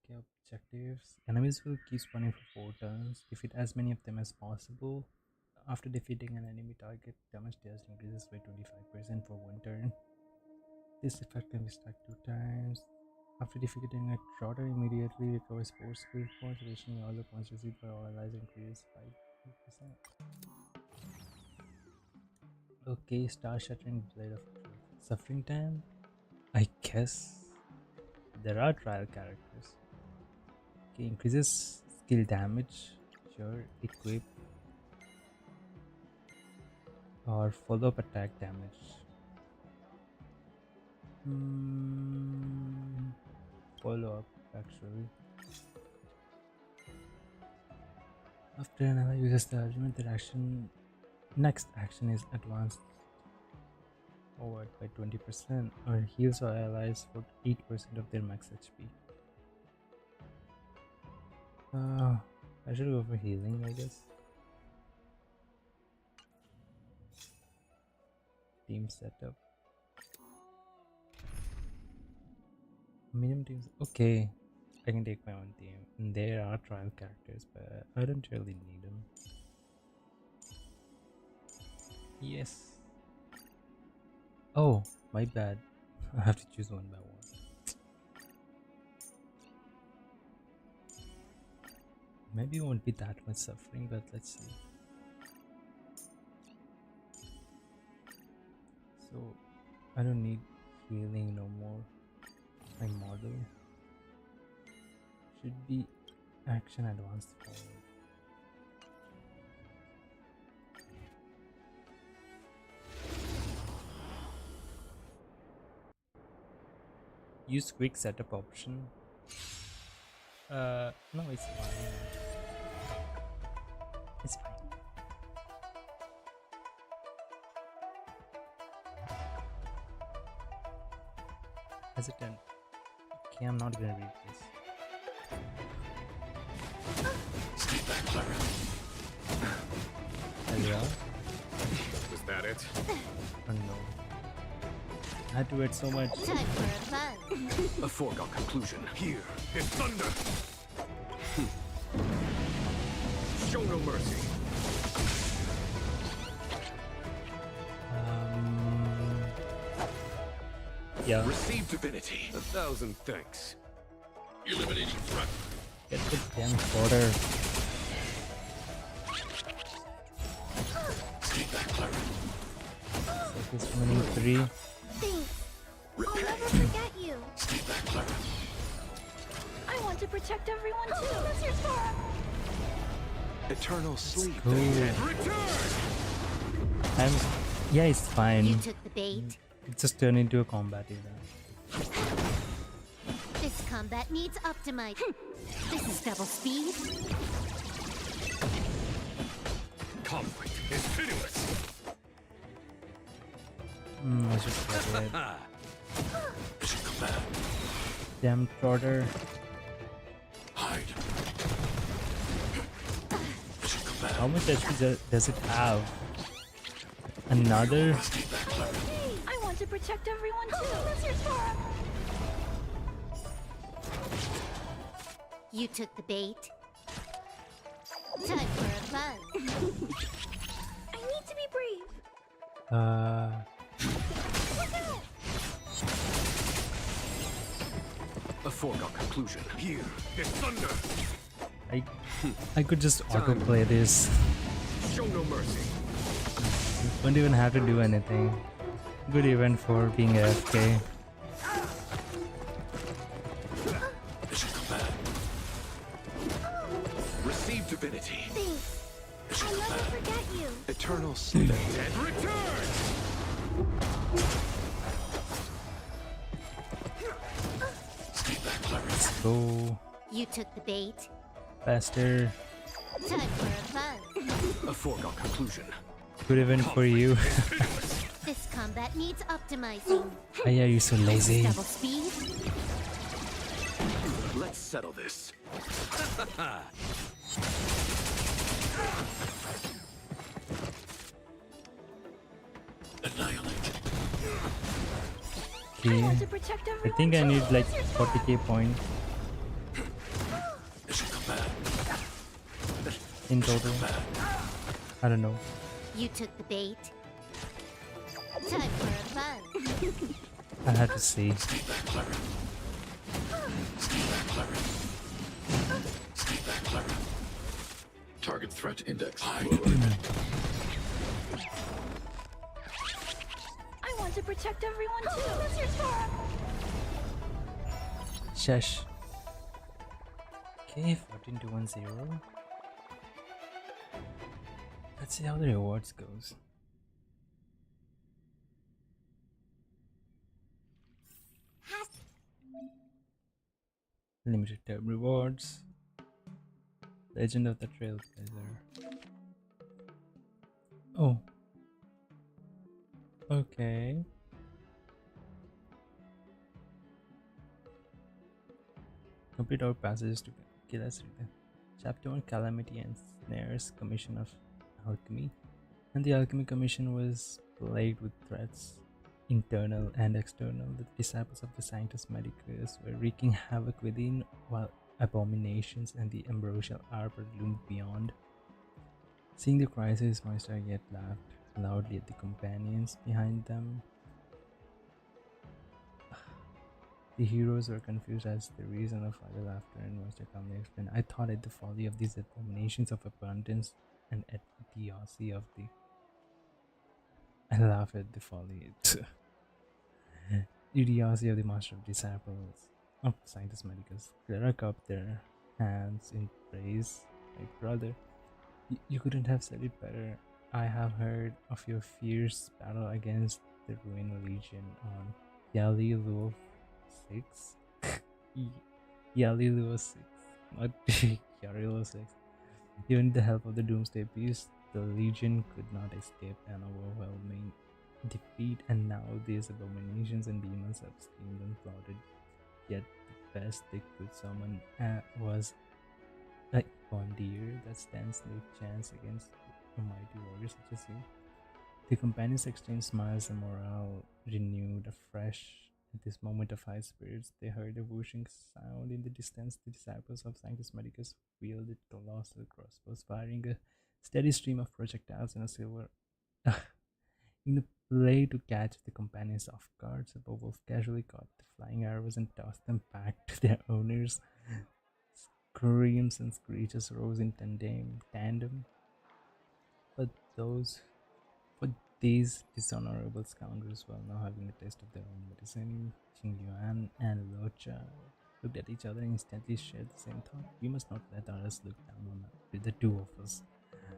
Okay, objectives. Enemies will keep spawning for 4 turns. Defeat as many of them as possible. After defeating an enemy target, damage dealt increases by 25% for 1 turn. This effect can be stacked 2 times. After defeating a trotter, immediately recovers 4 skill points. Additionally, all the points received by all allies increase by 5%. Okay, Star Shattering Blade of Truth. Suffering time? I guess there are trial characters. Okay, increases skill damage. Sure, equip or follow up attack damage. Follow up actually. After another uses the argument, that next action is advanced forward by 20% or heals our allies for 8% of their max HP. I should go for healing, I guess. Team setup. Medium teams. Okay, I can take my own team. And there are trial characters, but I don't really need them. Yes. Oh, my bad. I have to choose one by one. Maybe it won't be that much suffering, but let's see. So I don't need healing no more. My model should be action advanced forward. Use quick setup option. No, it's fine. It's fine. Hesitant. Okay, I'm not gonna read this. Hello? Was that it? Oh no. I had to wait so much. Time for a buzz. A foregone conclusion. Here is thunder. Show no mercy. Yeah. Receive divinity. 1,000 thanks. Eliminating threat. Get the damn quarter. So he's winning 3. Thanks. I'll Repay. never forget you. I want to protect everyone too. That's your farm. Eternal sleep. Cool. Return. Yeah, it's fine. You took the bait. It just turned into a combat event. This combat needs optimizing. This is double speed. Conflict is pitiless. I should get it. Ah. Mission command. Damn trotter. Hide. Mission command. How much HP does it have? Another? I want to protect everyone too. That's your farm. You took the bait. Time for a buzz. I need to be brave. A foregone conclusion. Here is thunder. I could just autoplay this. Show no mercy. Don't even have to do anything. Good event for being AFK. Mission command. Receive divinity. Thanks. Mission I'll never command. forget you. Eternal sleep. And return. Let's go You took the bait. faster. Time for a buzz. A foregone conclusion. Good event for you. This combat needs optimizing. Why are you so lazy? Double speed. Let's settle this. Annihilate. I Okay. want to protect I everyone think I too. need like That's your farm. 40k points Mission command. in total. I don't know. You took the bait. Time for a buzz. I had to see. Target threat index. I want to protect everyone too. That's your farm. Shush. Okay, 14210. Let's see how the rewards goes. Limited term rewards. Legend of the Trailblazer. Oh. Okay. Complete our passages to kill us. Chapter 1 Calamity and Snares Commission of Alchemy. And the Alchemy Commission was plagued with threats, internal and external. The disciples of the Sanctus Medicus were wreaking havoc within, while abominations and the ambrosial arbor loomed beyond. Seeing the crisis, Moisture yet laughed loudly at the companions behind them. The heroes were confused as the reason of idle laughter and was to calmly explain. I thought at the folly of these abominations of abundance and at idiocy of the. I laugh at the folly. Idiocy of the master of disciples of Sanctus Medicus. Clara cupped their hands in praise. My brother, you couldn't have said it better. I have heard of your fierce battle against the ruined legion on Yalilu 6. Yalilu 6, not Yarilo 6. Even with the help of the Doomsday Beast, the legion could not escape an overwhelming defeat, and now these abominations and demons have schemed and plotted. Yet the best they could summon was a bondier that stands no chance against a mighty warrior such as you. The companions exchanged smiles and morale renewed afresh. At this moment of high spirits, they heard a whooshing sound in the distance. The disciples of Sanctus Medicus wielded colossal crossbows, firing a steady stream of projectiles in a silver. In the play to catch the companions off guard, the wolf casually caught the flying arrows and tossed them back to their owners. Screams and screeches rose in tandem, but those but these dishonorable scoundrels were now having a taste of their own medicine. Qing Yuan and Locha looked at each other and instantly shared the same thought. We must not let others look down on the two of us.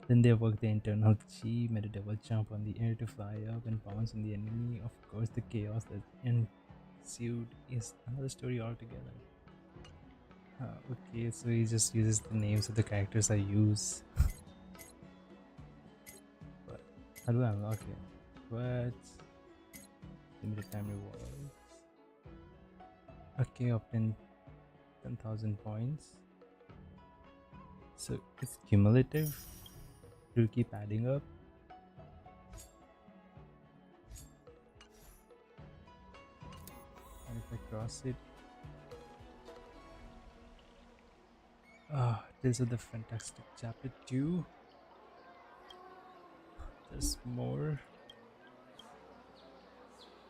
Then they worked the internal chi, made a double jump on the air to fly up and pounce on the enemy. Of course, the chaos that ensued is another story altogether. Okay, so he just uses the names of the characters I use. But how do I unlock it? What? Limited time rewards. Okay, obtain 10,000 points. So it's cumulative. It will keep adding up. And if I cross it, this is the fantastic chapter 2. There's more.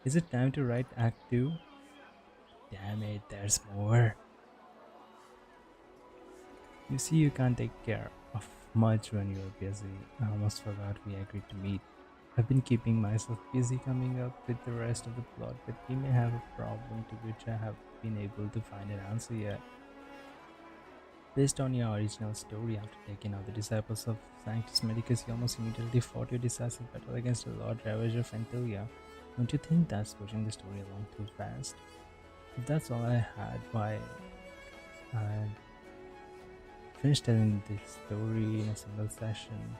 Is it time to write Act 2? Damn it, there's more. You see, you can't take care of much when you're busy. I almost forgot we agreed to meet. I've been keeping myself busy coming up with the rest of the plot, but we may have a problem to which I have been able to find an answer yet. Based on your original story, after taking out the disciples of Sanctus Medicus, you almost immediately fought your decisive battle against the Lord Ravager Fantilia. Don't you think that's pushing the story along too fast? If that's all I had, why I finished telling the story in a single session.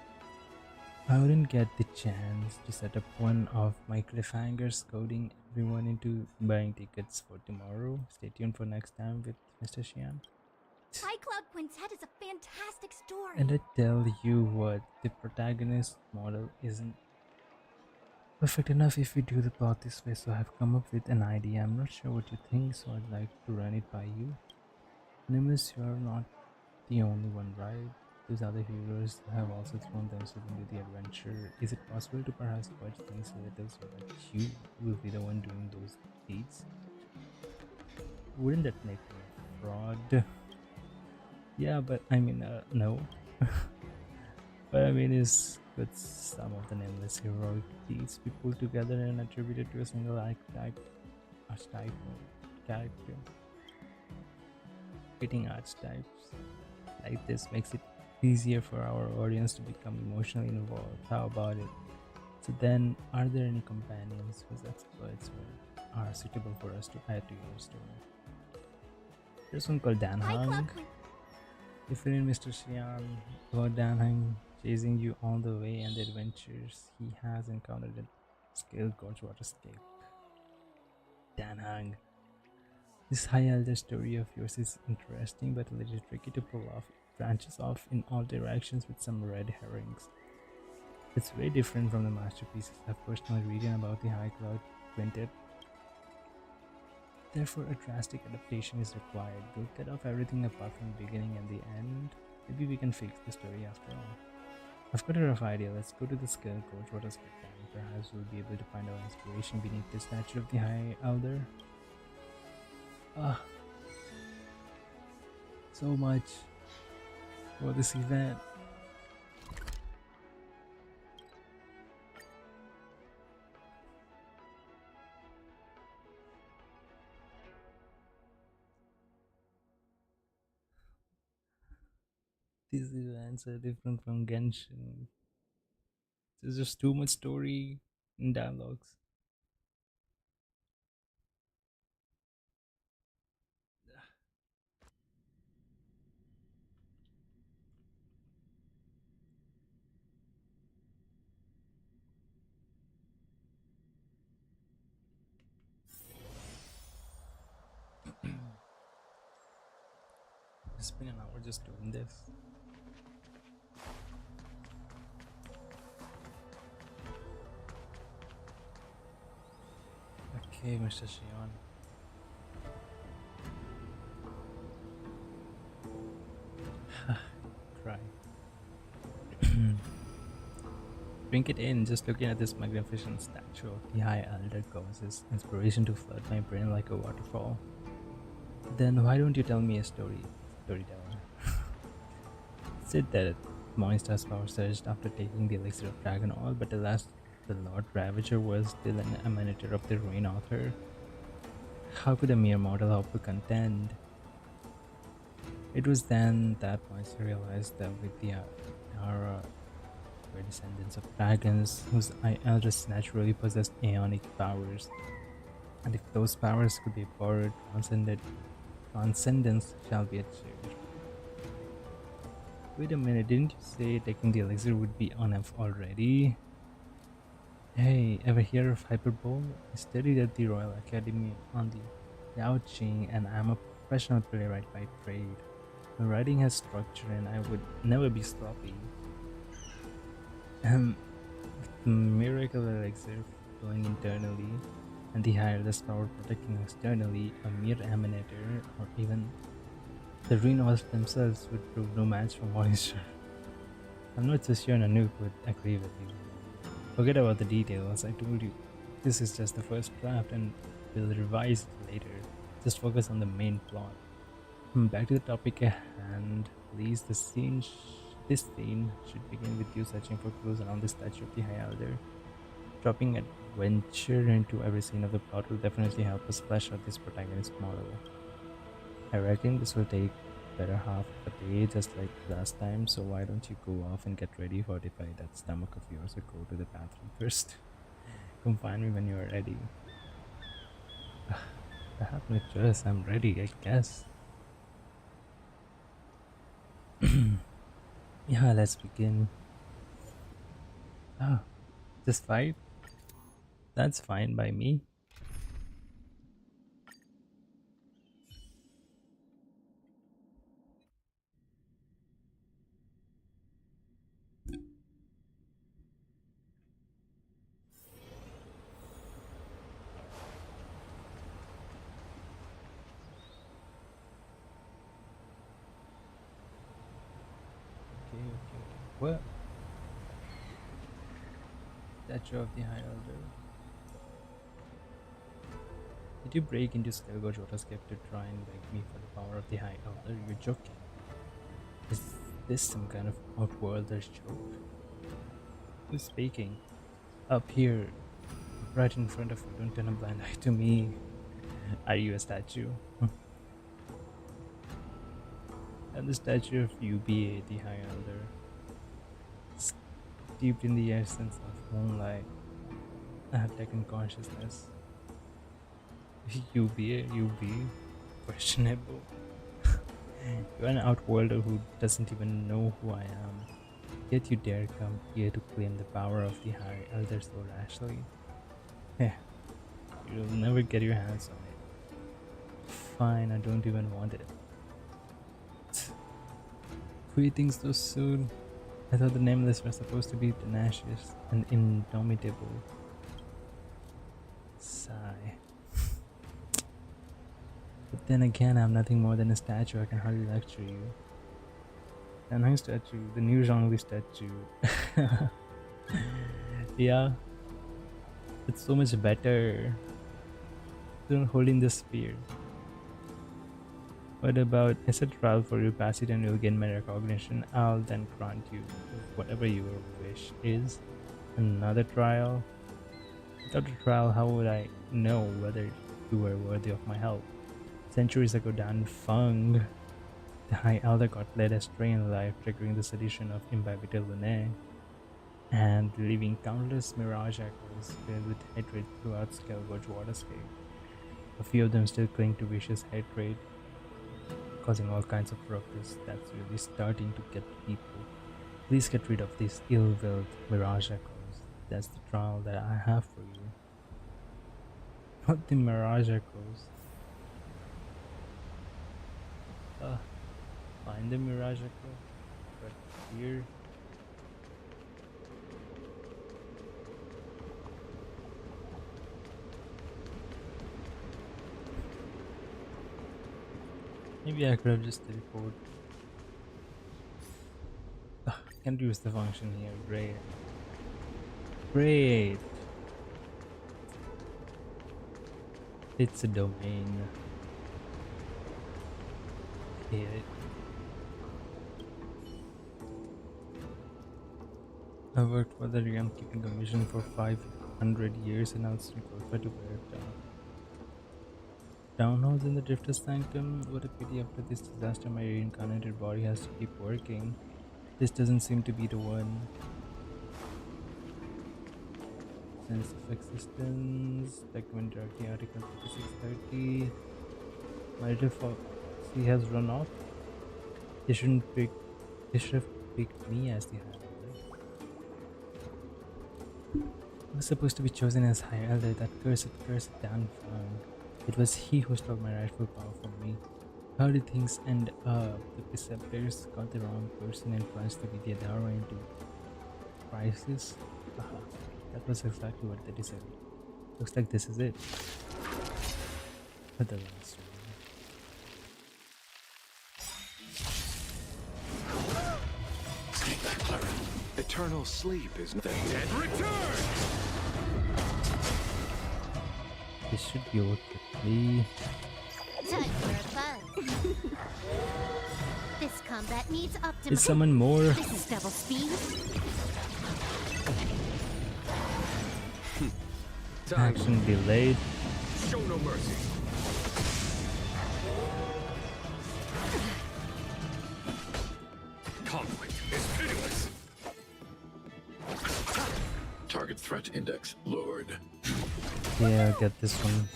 I wouldn't get the chance to set up one of my cliffhangers, coding everyone into buying tickets for tomorrow. Stay tuned for next time with Mr. Xian. High Cloud Quintet is a fantastic story. And I tell you what, the protagonist model isn't perfect enough if we do the plot this way, so I've come up with an idea. I'm not sure what you think, so I'd like to run it by you. Nimbus, you're not the only one, right? Those other heroes have also thrown themselves into the adventure. Is it possible to perhaps watch things a little so that you will be the one doing those deeds? Wouldn't that make me a fraud? Yeah, but I mean, no. But I mean, is with some of the nameless heroic deeds be pulled together and attributed to a single archetype character. Fitting archetypes like this makes it easier for our audience to become emotionally involved. How about it? So then, are there any companions whose exploits are suitable for us to add to your story? There's one called Dan Hang. If you're in Mr. Xian, about Dan Hang chasing you all the way and the adventures he has encountered at Scale Gorge Waterscape. Dan Hang. This high elder story of yours is interesting but a little tricky to pull off. It branches off in all directions with some red herrings. It's very different from the masterpieces I've personally written about the High Cloud Quintet. Therefore, a drastic adaptation is required. We'll cut off everything apart from the beginning and the end. Maybe we can fix the story after all. I've got a rough idea. Let's go to the Scale Gorge Waterscape and perhaps we'll be able to find our inspiration beneath the statue of the High Elder. Ah, so much for this event. These events are different from Genshin. There's just too much story in dialogues. It's been an hour just doing this. Okay, Mr. Shion. Cry. Drink it in. Just looking at this magnificent statue of the High Elder causes inspiration to flood my brain like a waterfall. Then why don't you tell me a storyteller? Said that Moinstar's power surged after taking the elixir of Dragon Oil, but alas, the Lord Ravager was still an emanator of the Ruin Author. How could a mere mortal hope to contend? It was then that Moistar realized that with the Aura were descendants of dragons, whose elders naturally possessed aeonic powers. And if those powers could be borrowed, transcendence shall be achieved. Wait a minute, didn't you say taking the elixir would be enough already? Hey, ever hear of Hyperbole? I studied at the Royal Academy on the Yaoqing, and I'm a professional playwright by trade. My writing has structure and I would never be sloppy. The miracle elixir flowing internally and the higher power protecting externally, a mere emanator or even the Renoirs themselves would prove no match for Moisture. I'm not so sure Nanook would agree with you. Forget about the details, I told you. This is just the first draft and we'll revise it later. Just focus on the main plot. Back to the topic at hand, please. This scene should begin with you searching for clues around the statue of the High Elder. Dropping adventure into every scene of the plot will definitely help us flesh out this protagonist model. I reckon this will take better half of a day just like last time, so why don't you go off and get ready, fortify that stomach of yours, or go to the bathroom first. Come find me when you are ready. What happened to Jess? I'm ready, I guess. Yeah, let's begin. Ah, just 5? That's fine by me. Okay. What? Statue of the High Elder. Did you break into Stelgo Jota's cave to try and beg me for the power of the High Elder? You're joking. Is this some kind of outworlder's joke? Who's speaking? Up here, right in front of you. Don't turn a blind eye to me. Are you a statue? I'm the statue of UBA, the High Elder. Steeped in the essence of moonlight, I have taken consciousness. UBA, questionable. You're an outworlder who doesn't even know who I am. Yet you dare come here to claim the power of the High Elder so rashly. You'll never get your hands on it. Fine, I don't even want it. Quitting so soon? I thought the Nameless were supposed to be tenacious and indomitable. Sigh. But then again, I'm nothing more than a statue. I can hardly lecture you. A nice statue, the new Zhongli statue. Yeah, it's so much better than holding the spear. What about I said trial for you, pass it and you'll gain my recognition. I'll then grant you whatever your wish is. Another trial. Without a trial, how would I know whether you were worthy of my help? Centuries ago, Dan Feng, the High Elder, got led astray in life, triggering the sedition of Imbabita Lune, and leaving countless mirage echoes filled with hatred throughout Skelgorge waterscape. A few of them still cling to vicious hatred, causing all kinds of ruckus that's really starting to get people. Please get rid of these ill-willed mirage echoes. That's the trial that I have for you. Not the mirage echoes. Find the mirage echo. But here. Maybe I could have just teleported. Can't use the function here. Great. Great. It's a domain. Okay. I worked for the realm keeping a mission for 500 years and I'll still qualify to wear it down. Townhouse in the Drifter's Sanctum. What a pity, after this disaster my reincarnated body has to keep working. This doesn't seem to be the one. Sense of existence. Document directly article 5630. My little foxy has run off. They should have picked me as the High Elder. I was supposed to be chosen as High Elder, that cursed Dan Fang. It was he who stole my rightful power from me. How did things end up? The preceptors got the wrong person and plunged the Vidya Dharma into crisis. Aha, that was exactly what they decided. Looks like this is it. But the last one. Take that, Clara. Eternal sleep is the dead return! This should be over quickly. Time for a buzz. This combat needs optimal. Is someone more? This is double speed. Action delayed. Show no mercy. Conflict is pitiless. Target threat index lowered. Yeah, I'll get this one.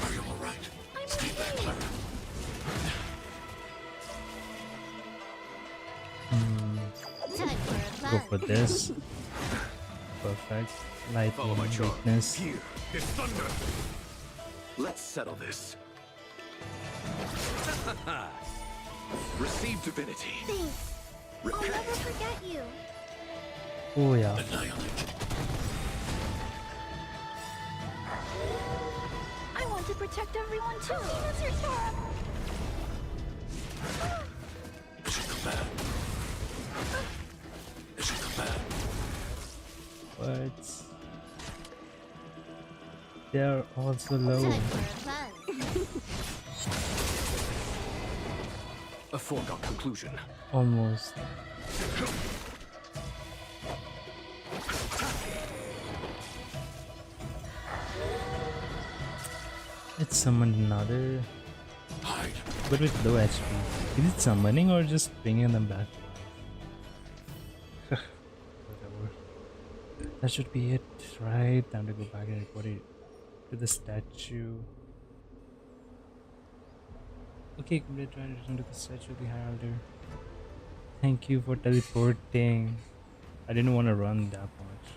Are you alright? Stay back, Clara. Time for a Go buzz. for this. Perfect. Follow my Lightning, charm. weakness. Here is thunder. Let's settle this. Receive divinity. Thanks. I'll Repent. never forget you. Oh yeah. Annihilate. I want to protect everyone too. That's your charm. Mission command. Mission command. But they're also low. Time for a buzz. A foregone conclusion. Almost. It summoned another, Hide. but with low HP. Is it summoning or just bringing them back? Whatever. That should be it, right? Time to go back and report it to the statue. Okay, complete trying to return to the statue of the High Elder. Thank you for teleporting. I didn't want to run that much.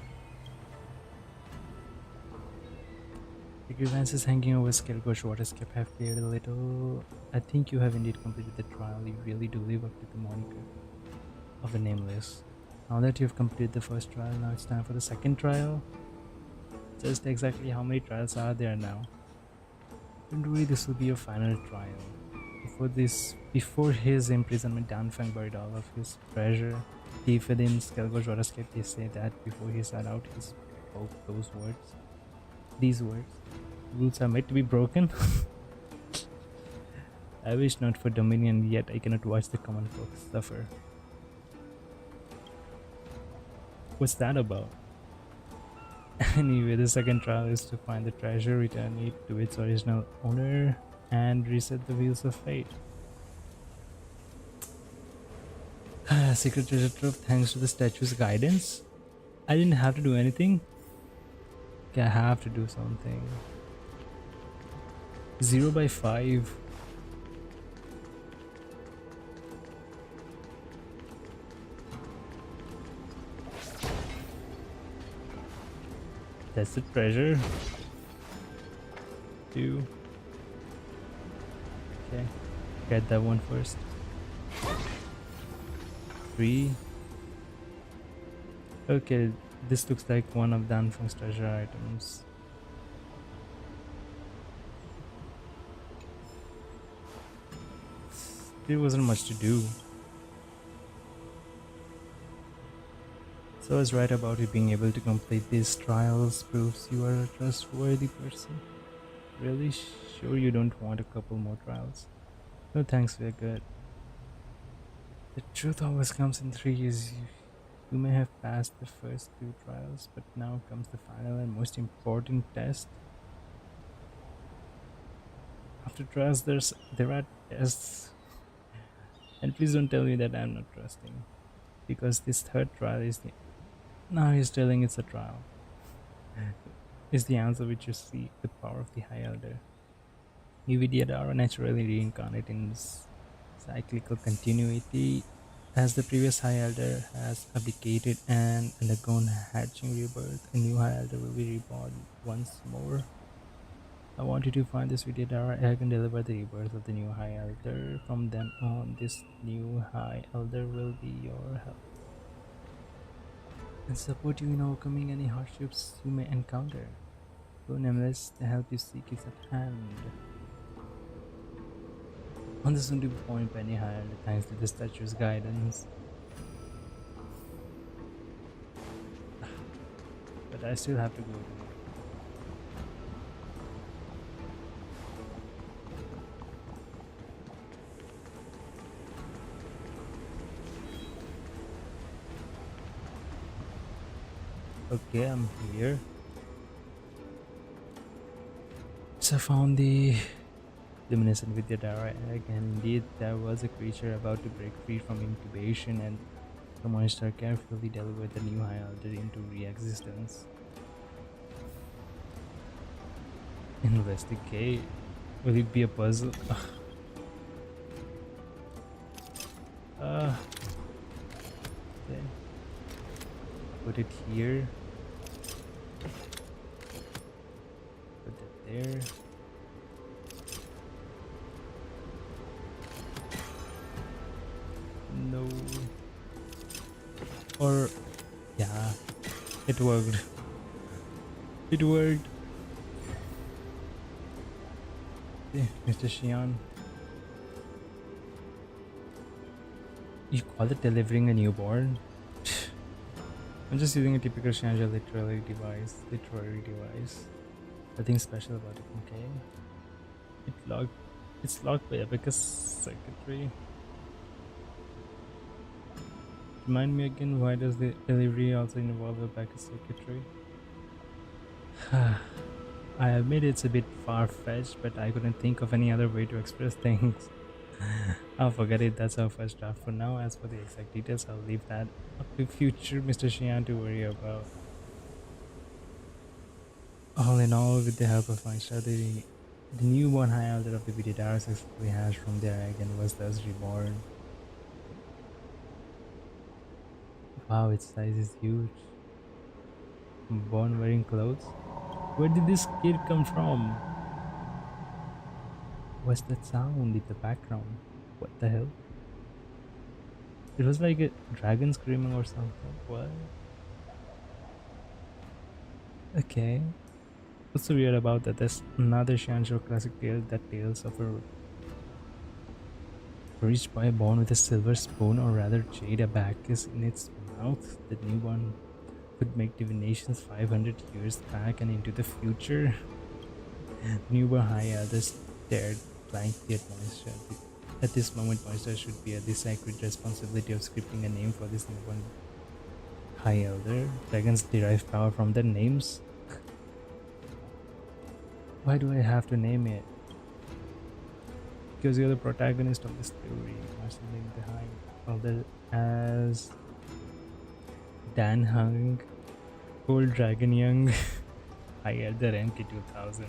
The grievances hanging over Skelgorge Waterscape have cleared a little. I think you have indeed completed the trial. You really do live up to the moniker of the Nameless. Now that you've completed the first trial, now it's time for the second trial. Just exactly how many trials are there now? Don't worry, this will be your final trial. Before his imprisonment, Dan Feng buried all of his treasure deep within Skelgorge Waterscape. They say that before he set out, he spoke these words. Rules are made to be broken. I wish not for Dominion, yet I cannot watch the common folk suffer. What's that about? Anyway, the second trial is to find the treasure, return it to its original owner, and reset the wheels of fate. Secret treasure trove thanks to the statue's guidance. I didn't have to do anything. Okay, I have to do something. 0 by 5. That's the treasure. 2. Okay, get that one first. 3. Okay, this looks like one of Danfeng's treasure items. There wasn't much to do. So I was right about you being able to complete these trials proves you are a trustworthy person. Really sure you don't want a couple more trials? No thanks, we're good. The truth always comes in threes. You may have passed the first 2 trials, but now comes the final and most important test. After trials, there are tests. And please don't tell me that I'm not trusting. Because this third trial is the... Now he's telling it's a trial. Is the answer which you see the power of the High Elder. Are naturally reincarnate in cyclical continuity. As the previous High Elder has abdicated and undergone hatching rebirth, a new High Elder will be reborn once more. I want you to find this Vidyadhara egg and deliver the rebirth of the new High Elder. From then on, this new High Elder will be your help and support you in overcoming any hardships you may encounter. So nameless, the help you seek is at hand. On the soon to be born Penny High Elder, thanks to the statue's guidance. But I still have to go. Okay, I'm here. So I found the luminescent Vidyadhara egg, and indeed there was a creature about to break free from incubation, and the monster carefully delivered the new High Elder into re-existence. Investigate. Will it be a puzzle? Okay. Put it here. Put it there. No. Or yeah, it worked. It worked. Okay, Mr. Xian. You call it delivering a newborn? I'm just using a typical Shanja literary device. Nothing special about it, okay? It's locked by Abacus circuitry. Remind me again, why does the delivery also involve Abacus circuitry? I admit it's a bit far-fetched, but I couldn't think of any other way to express things. I'll forget it, that's our first draft for now. As for the exact details, I'll leave that up to future Mr. Xian to worry about. All in all, with the help of my star, the newborn High Elder of the Vidyadhara successfully hatched from their egg and was thus reborn. Wow, its size is huge. Born wearing clothes? Where did this kid come from? What's that sound in the background? What the hell? It was like a dragon screaming or something. What? Okay. What's so weird about that? There's another Shansho classic tale that tales of a rich boy born with a silver spoon, or rather jade abacus in its mouth. The newborn could make divinations 500 years back and into the future. Newborn High Elder stared blank yet Moisture. At this moment, Moisture should be at the sacred responsibility of scripting a name for this newborn High Elder. Dragons derive power from their names. Why do I have to name it? Because you're the protagonist of the story. Must name the High Elder as Dan Hung, Old Dragon Young, High Elder MK2000.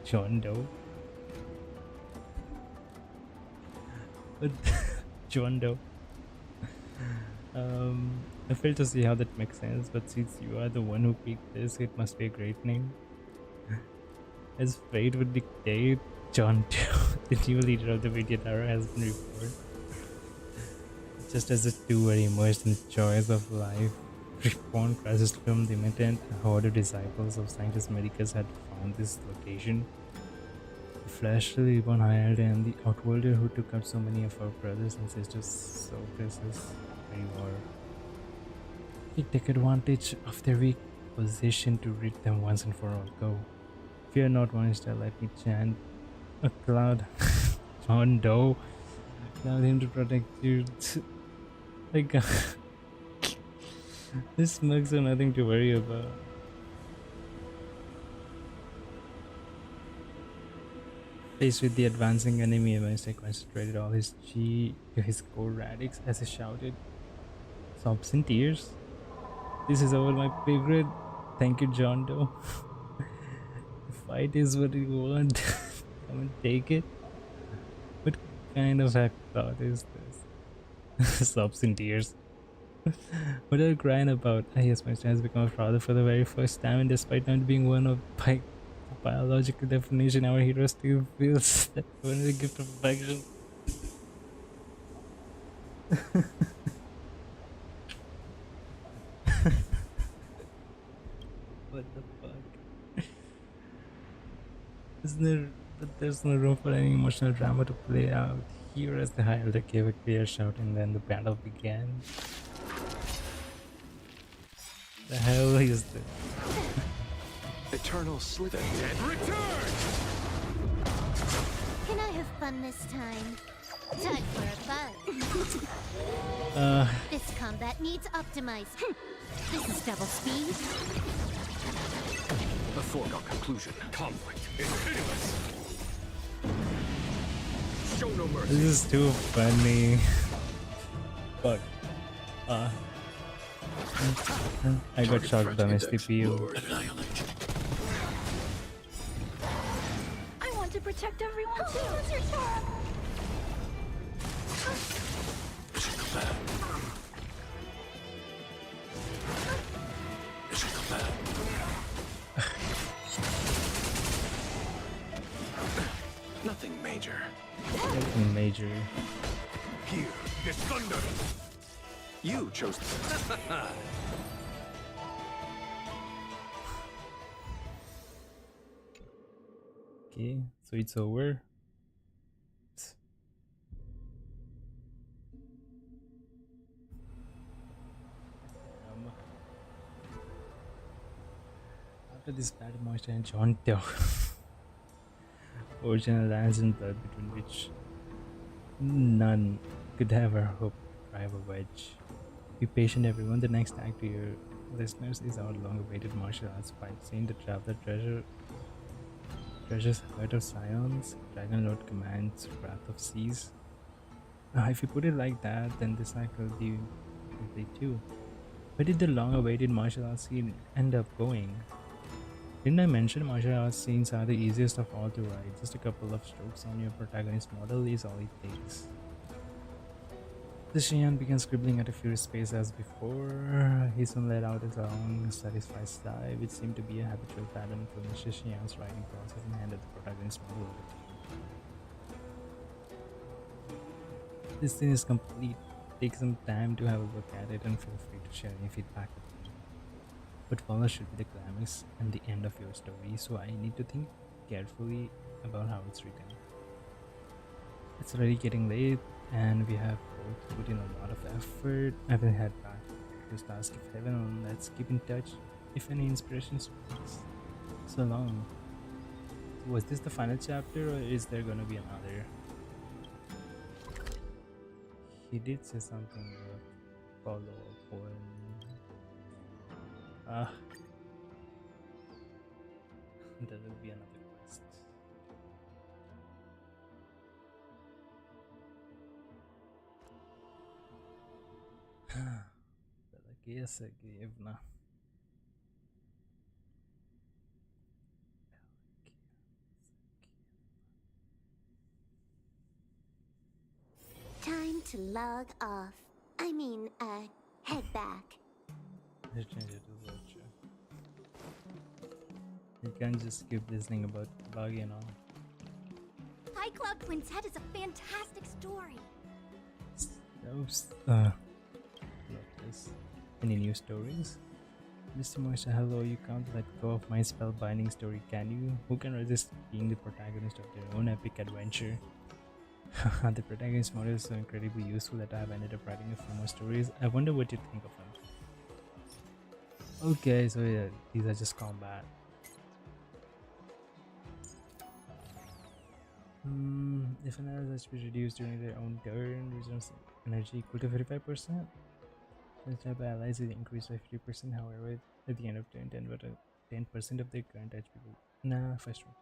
John Doe. But John Doe. I fail to see how that makes sense, but since you are the one who picked this, it must be a great name. As fate would dictate, John Doe, the new leader of the Vidyat era, has been reborn. Just as the two were immersed in the joys of life, reborn crashes from the imminent horde of disciples of Sanctus Medicus had found this location. The fleshly reborn hired and the outworlder who took out so many of our brothers and sisters, so this is reward. He take advantage of their weak position to rid them once and for all. Go. Fear not, monster, let me chant a cloud. John Doe. Allow him to protect you. Like, this smugs are nothing to worry about. Faced with the advancing enemy, Master concentrated all his chi to his core radix as he shouted, sobs and tears. This is over my pay grade. Thank you, John Doe. The fight is what you want. Come and take it. What kind of hack thought is this? Sobs and tears. What are you crying about? Ah, yes, my son has become a father for the very first time, and despite not being one of by biological definition, our hero still feels that one is a gift of affection. What the fuck? But there's no room for any emotional drama to play out here as the High Elder gave a clear shout and then the battle began. The hell is this? Eternal Slither. Dead return! Can I have fun this time? Time for a buzz. This combat needs optimized. This is double speed. A foregone conclusion. Conflict is pitiless. Show no mercy. This is too funny. Fuck. I got shocked by my CPU. I want to protect everyone too. It's your turn. Nothing major. Nothing major. Here is thunder. You chose. Okay, so it's over. After this bad moisture and John Doe. Original lands in blood between which none could ever hope to drive a wedge. Be patient, everyone. The next act to your listeners is our long-awaited martial arts fight scene. The Traveler treasures Heart of Scions, Dragon Lord commands Wrath of Seas. If you put it like that, then this act will be complete too. Where did the long-awaited martial arts scene end up going? Didn't I mention martial arts scenes are the easiest of all to write? Just a couple of strokes on your protagonist model is all it takes. The Xian began scribbling at a furious pace as before. He soon let out his own satisfied sigh, which seemed to be a habitual pattern for Mr. Xian's writing process, and handed the protagonist model over to him. This scene is complete. Take some time to have a look at it and feel free to share any feedback with me. What follows should be the climax and the end of your story, so I need to think carefully about how it's written. It's already getting late, and we have both put in a lot of effort. I will head back. Just ask if heaven, let's keep in touch if any inspiration strikes. So long. Was this the final chapter, or is there gonna be another? He did say something about follow-up poem. There will be another quest. Pela que essa gave na. Time to log off. I mean, head back. Let's change it to virtual. You can't just keep listening about logging on. High Cloud Quintet is a fantastic story. Oops. Love this. Any new stories? Mr. Moisha, hello, you can't let go of my spellbinding story, can you? Who can resist being the protagonist of their own epic adventure? The protagonist model is so incredibly useful that I have ended up writing a few more stories. I wonder what you think of them. Okay, so yeah, these are just combat. If an ally's HP reduced during their own turn, reserves energy equal to 55%. This type of allies is increased by 50%, however, at the end of turn 10% of their current HP will. Nah, first one.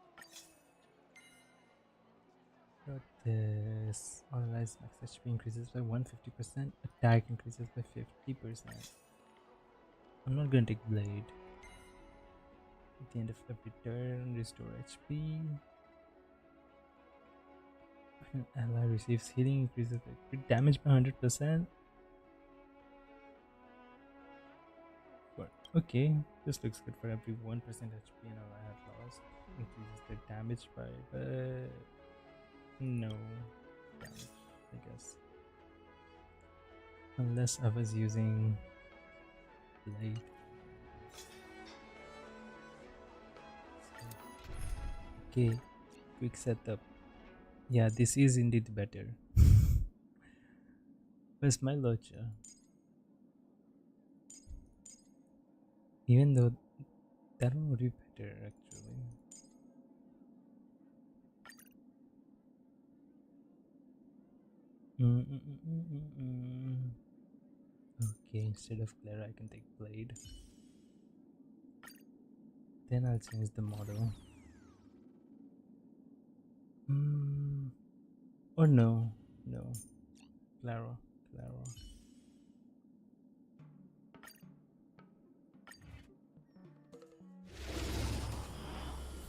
Got this. All allies max HP increases by 150%, attack increases by 50%. I'm not gonna take blade. At the end of every turn, restore HP. When an ally receives healing, increases their crit damage by 100%. But okay, this looks good for every 1% HP an ally had lost. Increases their damage by no damage, I guess. Unless I was using blade. Okay, quick setup. Yeah, this is indeed better. Where's my Locha? Even though that one would be better actually. Okay, instead of Clara I can take blade. Then I'll change the model. Or no. Clara.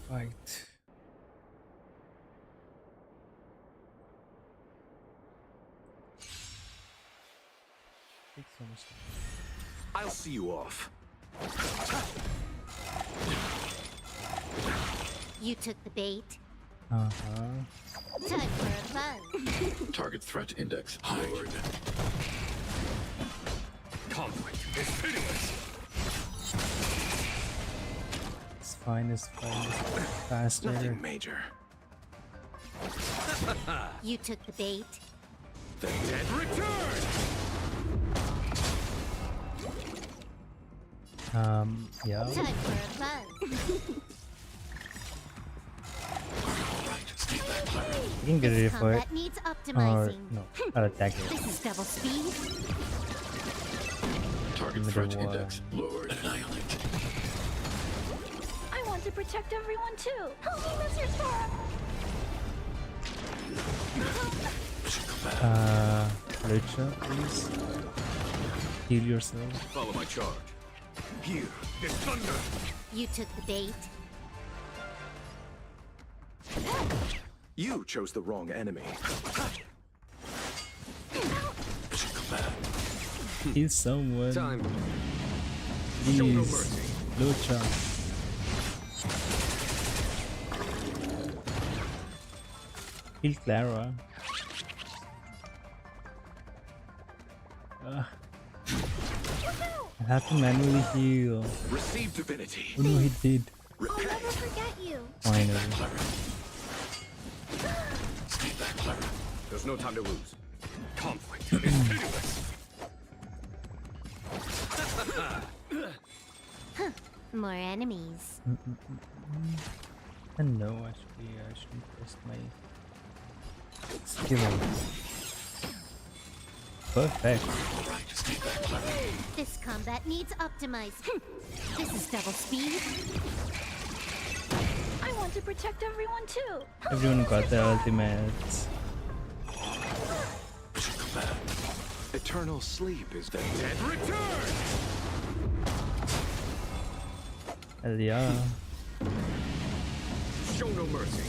Fight. Takes so much time. I'll see you off. You took the bait. Uh-huh. Time for a fun. Target threat index lowered. Conflict is pitiless. It's fine, it's faster. Nothing major. You took the bait. The dead return! Yeah. Time for a fun. You can get ready for it. Combat needs Or optimizing. no, I'll attack it. This is double speed. Target Middle threat one. index lowered. Annihilate. I want to protect everyone too. Help me, Mr. Sora. Lucha, please. Heal yourself. Follow my charge. Here, this thunder! You took the bait. You chose the wrong enemy. Heal someone. Time. Show no Please. mercy. Lucha. Heal Clara. I have to manually heal. Receive divinity. Oh no, he did. I'll never forget you. Finally. Stay back, Clara. There's no time to lose. Conflict is pitiless. More enemies. And no, actually, I shouldn't waste my skill. Perfect. Alright, stay back, Clara. This combat needs optimized. This is double speed. I want to protect everyone too. Everyone got their ultimates. Mission command. Eternal sleep is the dead return! Hell yeah. Show no mercy.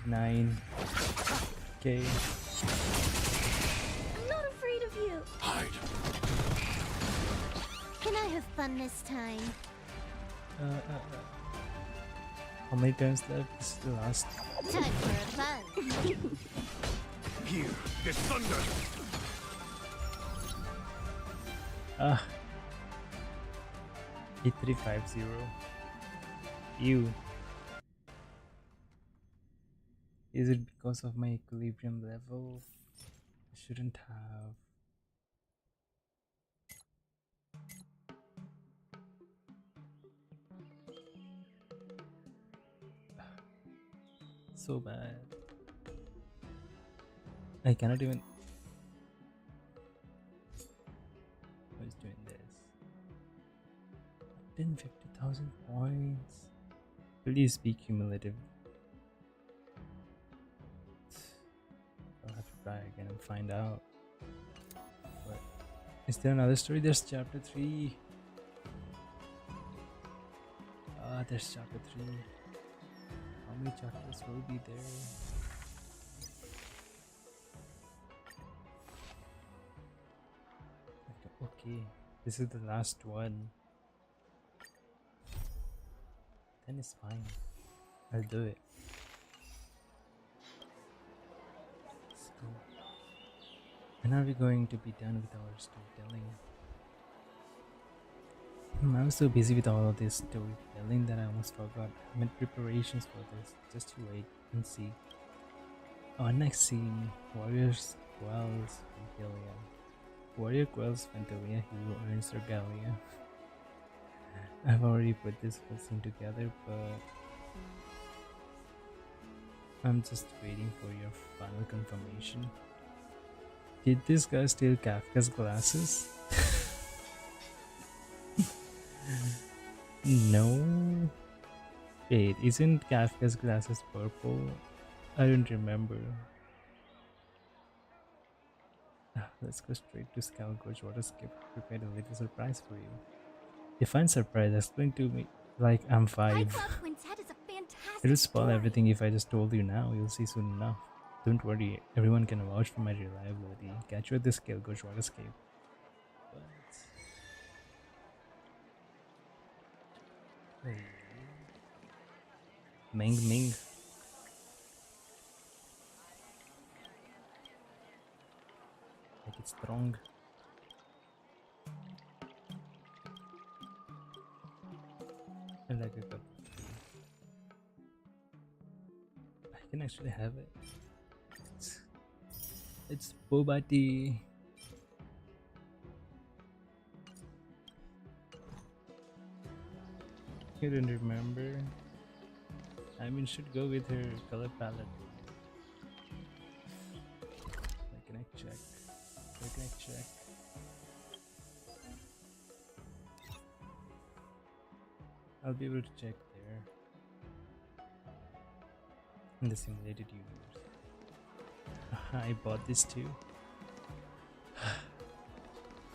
29. Okay. I'm not afraid of you. Hide. Can I have fun this time? How many times left? This is the last. Time for a fun. Here, this thunder! Ah. 8350. Ew. Is it because of my equilibrium level? I shouldn't have. So bad. I cannot even. Who is doing this? 150,000 points. Please be cumulative. I'll have to try again and find out. But is there another story? There's chapter 3. There's chapter 3. How many chapters will be there? Okay, this is the last one. Then it's fine. I'll do it. Let's go. When are we going to be done with our storytelling? I was so busy with all of this storytelling that I almost forgot. I made preparations for this. Just you wait and see. Our next scene: Warriors quells Fantalia. Warrior quells Fantalia, hero earns regalia. I've already put this whole scene together, but I'm just waiting for your final confirmation. Did this guy steal Kafka's glasses? No. Wait, isn't Kafka's glasses purple? I don't remember. Let's go straight to Skullgorge Waterscape. Prepared a little surprise for you. Define surprise. Explain to me like I'm 5. Cloud Quintet is a fantastic It'll spoil story. everything if I just told you now. You'll see soon enough. Don't worry, everyone can vouch for my reliability. Catch you at the Skullgorge Waterscape. Ming Ming. Like it's strong. I like a cup of tea. I can actually have it. It's boba tea. I don't remember. I mean, should go with her color palette. Can I check? Where can I check? I'll be able to check there. In the simulated universe. I bought this too.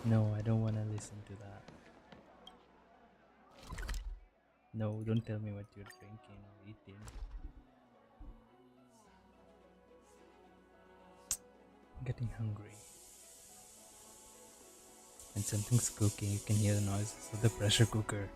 No, I don't want to listen to that. No, don't tell me what you're drinking or eating. I'm getting hungry. When something's cooking, you can hear the noises of the pressure cooker.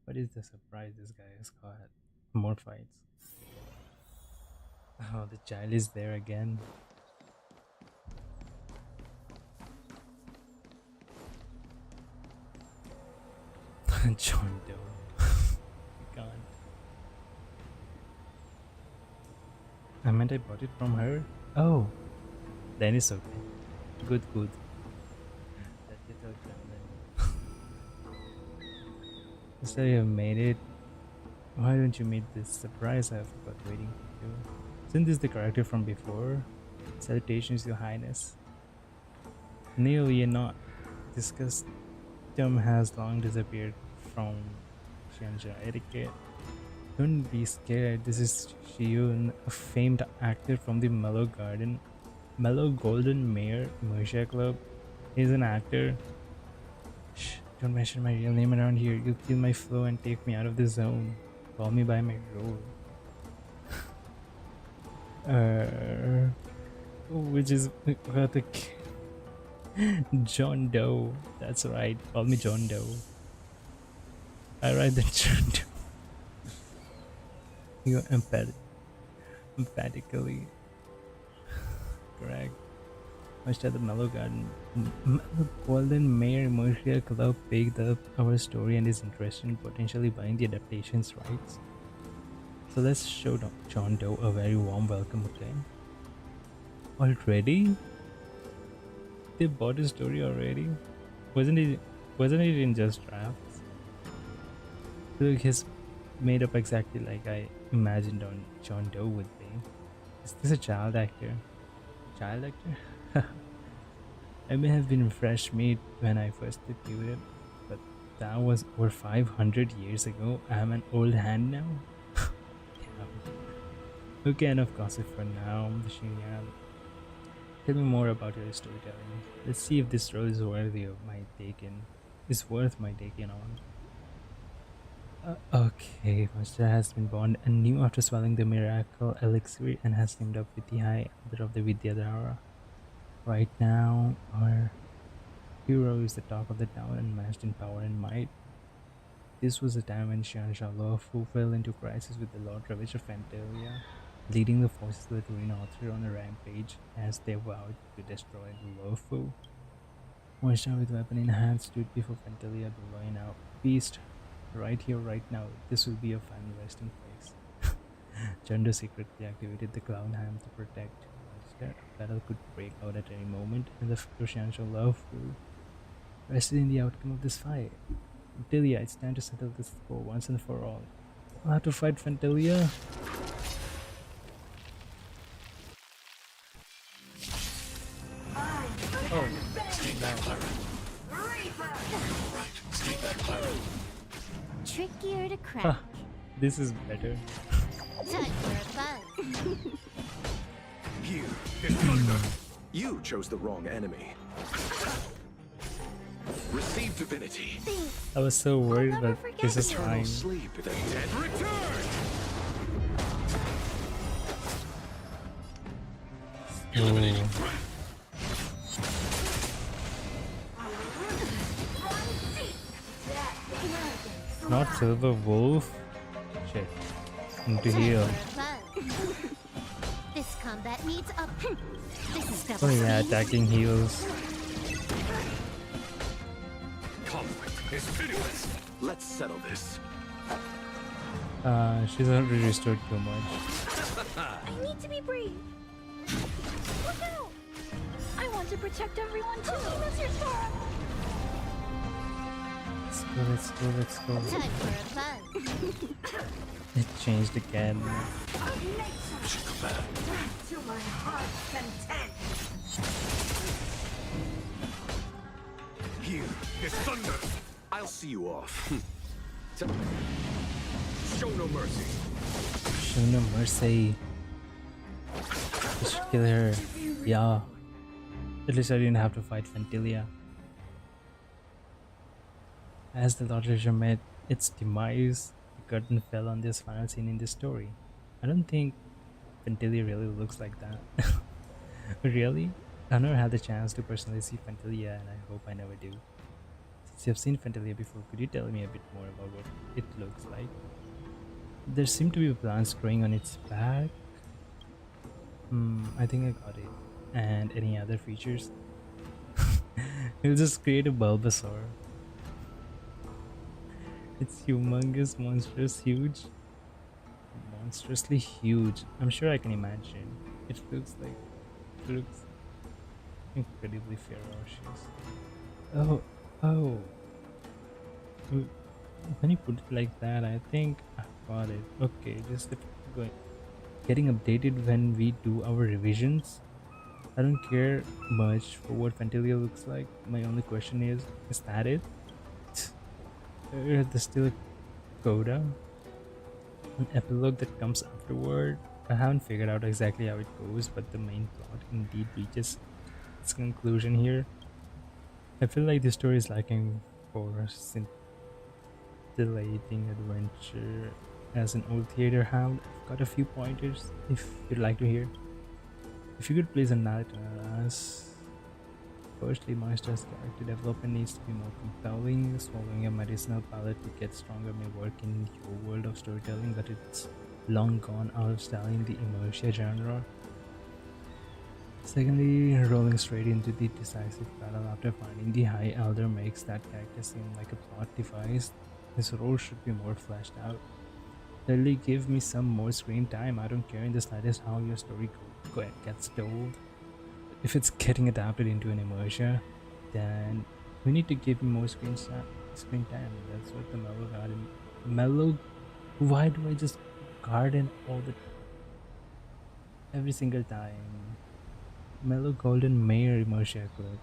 What is the surprise this guy has got? More fights. Oh, the child is there again. John Doe. I can't. I meant I bought it from her. Oh, then it's okay. Good, good. That you told them then. So you made it. Why don't you meet this surprise I forgot waiting for you? Isn't this the character from before? Salutations, Your Highness. Neil, you're not. This custom has long disappeared from Xianxia etiquette. Don't be scared. This is Shiyun, a famed actor from the Mellow Golden Mare Mercia Club. He's an actor. Shh, don't mention my real name around here. You'll kill my flow and take me out of the zone. Call me by my role. Which is what the John Doe. That's right. Call me John Doe. Alright then, John Doe. You're emphatically correct. Much at the Mellow Golden Mare Mercia Club picked up our story and is interested in potentially buying the adaptation's rights. So let's show John Doe a very warm welcome, okay? Already? They bought his story already? Wasn't it in just drafts? Look, he's made up exactly like I imagined John Doe would be. Is this a child actor? Child actor? I may have been fresh meat when I first debuted, but that was over 500 years ago. I'm an old hand now. Okay, enough gossip for now. Tell me more about your storytelling. Let's see if this role is worthy of my taking. Is worth my taking on. Okay, Monster has been born anew after swallowing the miracle elixir and has teamed up with the High Elder of the Vidyadhara. Right now, our hero is the talk of the town and matched in power and might. This was a time when Xianxia Luofu fell into crisis with the Lord Ravage of Fantalia, leading the forces of the Turin Author on a rampage as they vowed to destroy Luofu. Moisha with weapon in hand stood before Fantalia, bellowing out, "Beast! Right here, right now. This will be a final resting place." Chanda secretly activated the Clown Hand to protect Monster. A battle could break out at any moment, and the Xianxia Luofu rested in the outcome of this fight. Fantalia, it's time to settle this score once and for all. I'll have to fight Fantalia. Oh, Trickier to crack. huh, this is better. Time for a buzz. Here, it's thunder. You chose the wrong enemy. Receive divinity. I was so worried, but this is Eternal fine. sleep. The dead return. Oh. Not Silver Wolf. Shit. Into Time heal. for a buzz. This combat needs up. This is double Oh yeah, speed. attacking heals. Conflict is pitiless. Let's settle this. She's already restored too much. I need to be brave. Look out! I want to protect everyone too. Mr. Storm! Let's go, let's go, let's go. Time for a buzz. It changed again. To my heart's content. Here is thunder. I'll see you off. Show no mercy. Show no mercy. Just kill her. Yeah. At least I didn't have to fight Fantalia. As the Lord Treasure met its demise, the curtain fell on this final scene in the story. I don't think Fantalia really looks like that. Really? I never had the chance to personally see Fantalia, and I hope I never do. Since you've seen Fantalia before, could you tell me a bit more about what it looks like? There seem to be plants growing on its back. I think I got it. And any other features? We'll just create a Bulbasaur. It's humongous, monstrous, huge. monstrously huge. I'm sure I can imagine. It looks incredibly ferocious. Oh, oh. w- When you put it like that, I think I got it. Okay, just going getting updated when we do our revisions. I don't care much for what Fantalia looks like. My only question is that it? There's still a coda, an epilogue that comes afterward. I haven't figured out exactly how it goes, but the main plot indeed reaches its conclusion here. I feel like the story is lacking for scintillating adventure. As an old theater hound, I've got a few pointers if you'd like to hear. If you could please enlighten us. Firstly, Monster's character development needs to be more compelling. Swallowing a medicinal pellet to get stronger may work in your world of storytelling, but it's long gone out of style in the inertia genre. Secondly, rolling straight into the decisive battle after finding the High Elder makes that character seem like a plot device. His role should be more fleshed out. Thirdly, give me some more screen time. I don't care in the slightest how your story gets told. If it's getting adapted into an immersion, then we need to give him more screen time. That's what the Mellow Garden. Mellow. Why do I just garden all the every single time? Mellow Golden Mayor immersion clip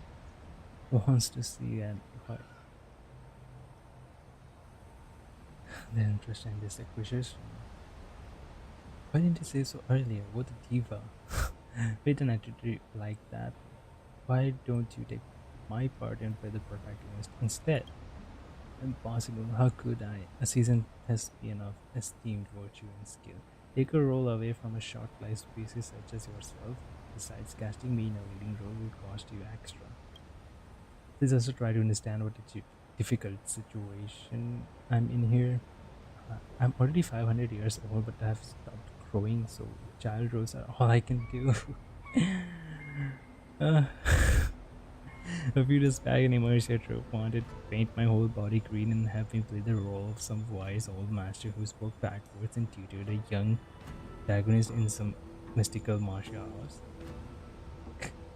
wants to see and why the interest in this acquisition. Why didn't you say so earlier? What a diva! With an attitude like that, why don't you take my part and play the protagonist instead? Impossible. How could I? A seasoned thespian of esteemed virtue and skill. Take a role away from a short-lived species such as yourself. Besides, casting me in a leading role will cost you extra. Please also try to understand what a difficult situation I'm in here. I'm already 500 years old, but I've stopped growing, so child roles are all I can do. uh, a few days back, an immersion trope wanted to paint my whole body green and have me play the role of some wise old master who spoke backwards and tutored a young protagonist in some mystical martial arts.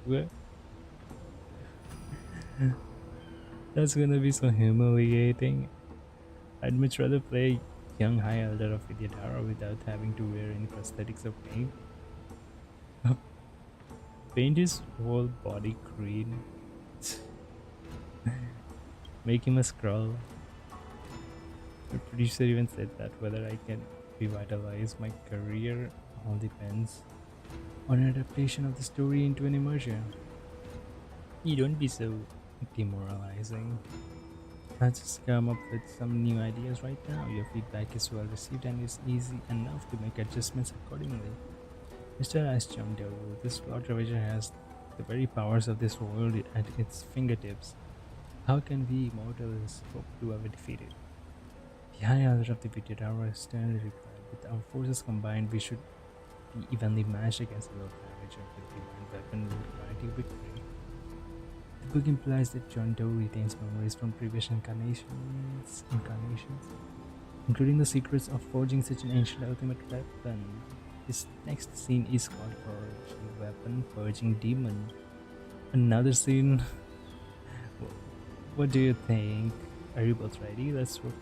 What? That's gonna be so humiliating. I'd much rather play young High Elder of Idiotara without having to wear any prosthetics or paint. Paint his whole body green. Make him a scroll. The producer even said that whether I can revitalize my career all depends on an adaptation of the story into an immersion. You don't be so demoralizing. Let's just come up with some new ideas right now. Your feedback is well received and is easy enough to make adjustments accordingly. Mr. Ashchamdo, this plot revision has the very powers of this world at its fingertips. How can we mortals hope to ever defeat it? The High Elder of the Wicked Hour sternly replied, with our forces combined, we should be evenly matched against the low damage of the divine weapon will guarantee victory. The book implies that John Doe retains memories from previous incarnations, including the secrets of forging such an ancient ultimate weapon. This next scene is called Forging Weapon, Purging Demon. Another scene. What do you think? Are you both ready? Let's work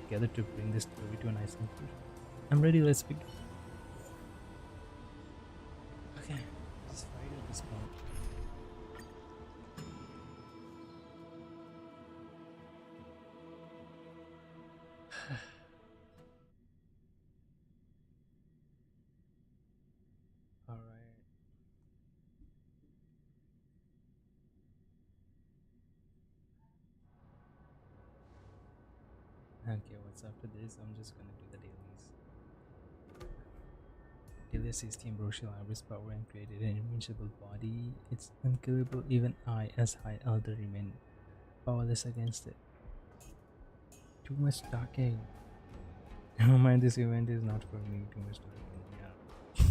together to bring this story to a nice conclusion. I'm ready, let's begin. Okay, just right at this point. Alright. Okay, what's after this? I'm just gonna do the dailies. Delia sees the Ambrosial Iris power and created an invincible body. It's unkillable, even I, as High Elder, remain powerless against it. Too much talking. Never mind, this event is not for me. Too much talking. Yeah.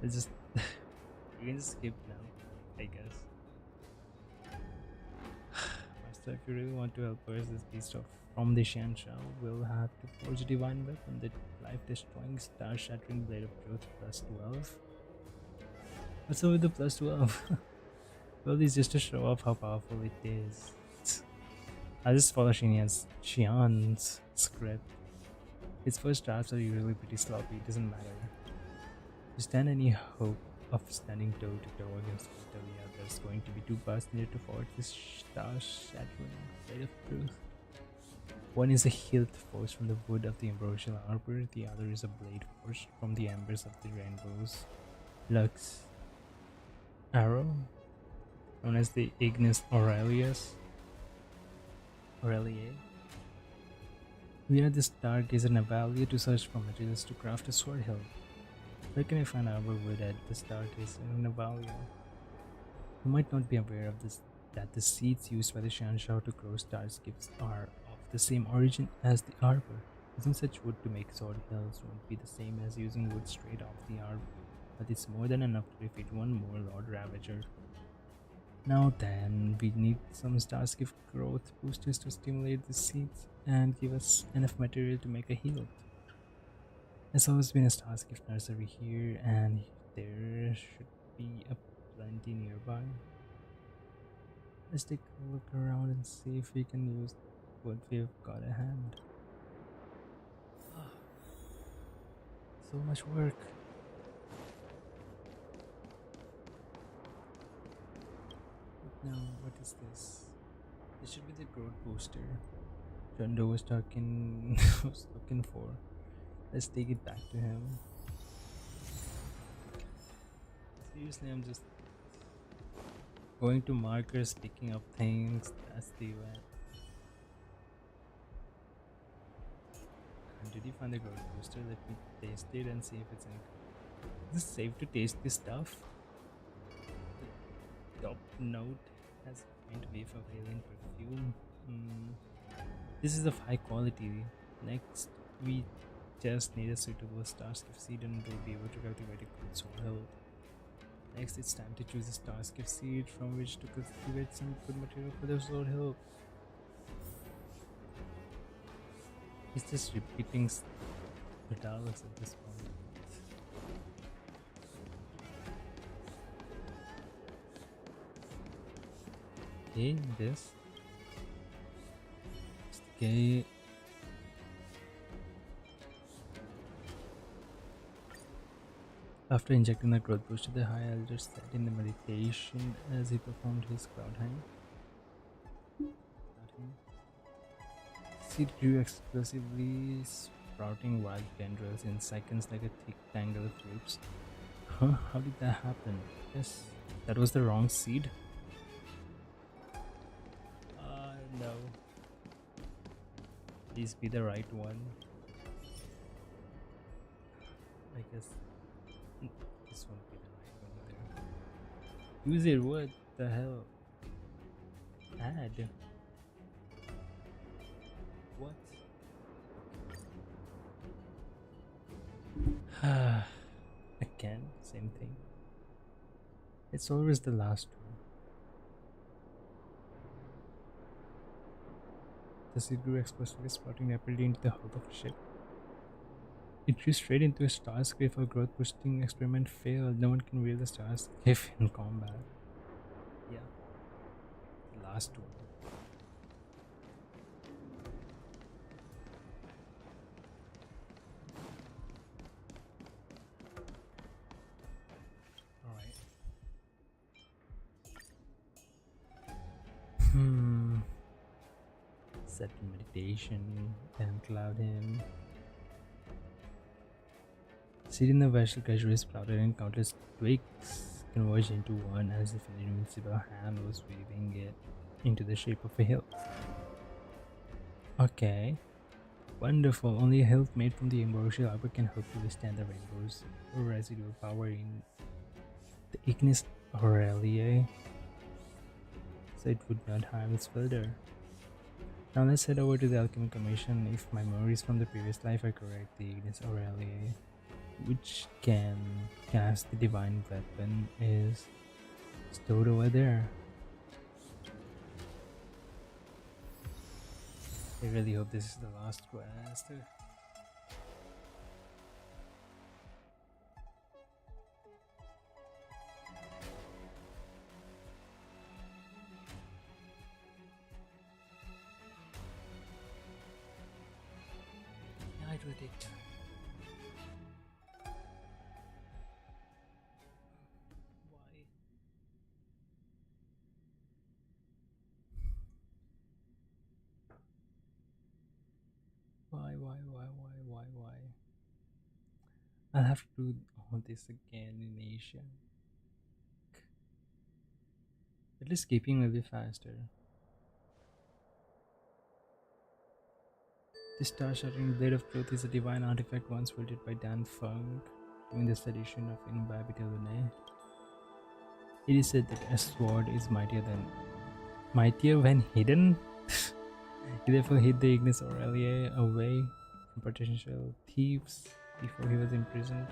It's just. You can just skip now, I guess. Master, if you really want to help us, this beast of from the Xianshao will have to forge a divine weapon, the life-destroying, star-shattering blade of truth plus 12. What's up with the plus 12? Well, it's just to show off how powerful it is. I just follow Xian's script. Its first drafts are usually pretty sloppy, it doesn't matter. To stand any hope of standing toe to toe against Italia, there's going to be two paths needed to forge this star-shattering blade of truth. One is a hilt forged from the wood of the ambrosial arbor, the other is a blade forged from the embers of the rainbow's lux arrow, known as the Ignis Aureliae. We are the Stargazer Navalia to search for materials to craft a sword hilt. Where can I find arbor wood at the Stargazer Navalia? You might not be aware of this, that the seeds used by the Xianshao to grow star skips are of the same origin as the arbor. Using such wood to make sword hills won't be the same as using wood straight off the arbor, but it's more than enough to defeat one more Lord Ravager. Now then, we need some Starskip growth boosters to stimulate the seeds and give us enough material to make a hilt. There's always been a Starskip nursery here, and there should be a plenty nearby. Let's take a look around and see if we can use what we've got at hand. So much work. Now, what is this? This should be the growth booster Jondo was looking for. Let's take it back to him. Seriously, I'm just going to markers, picking up things. That's the event. And did you find the growth booster? Let me taste it and see if it's any good. Is it safe to taste this stuff? The top note has a faint whiff of alien perfume. This is of high quality. Next, we just need a suitable Starskip seed and we'll be able to cultivate a good sword hilt. Next, it's time to choose a Starskip seed from which to cultivate some good material for the sword hilt. It's just repeating the dialogues at this point. Okay, this. Okay. After injecting the growth booster, the High Elder sat in the meditation as he performed his cloudhang. Seed grew explosively, sprouting wild tendrils in seconds like a thick tangle of roots. Huh? How did that happen? Yes, that was the wrong seed. No. Please be the right one. I guess this won't be the right one either. Use it, what the hell? Add. What? Again, same thing. It's always the last one. The seed grew explosively, sprouting rapidly into the hull of the ship. It grew straight into a Starscape. A growth boosting experiment failed. No one can wield the Starscape in combat. Yeah. The last one. Alright. Set meditation and cloud him. Seed in the vessel gradually sprouted and countless twigs converged into one as if an invincible hand was weaving it into the shape of a hilt. Okay. Wonderful. Only a hilt made from the ambrosial arbor can hope to withstand the rainbow's residual power in the Ignis Aureliae, so it would not harm its builder. Now let's head over to the Alchemy Commission. If my memories from the previous life are correct, the Ignis Aureliae, which can cast the divine weapon, is stored over there. I really hope this is the last quest. Yeah, it will take time. Why? Why? I'll have to do all this again in Asia. At least skipping will be faster. The star-shattering blade of truth is a divine artifact once wielded by Dan Funk during the sedition of Inbabitalune. It is said that a sword is mightier when hidden. He therefore hid the Ignis Aurelia away from potential thieves before he was imprisoned.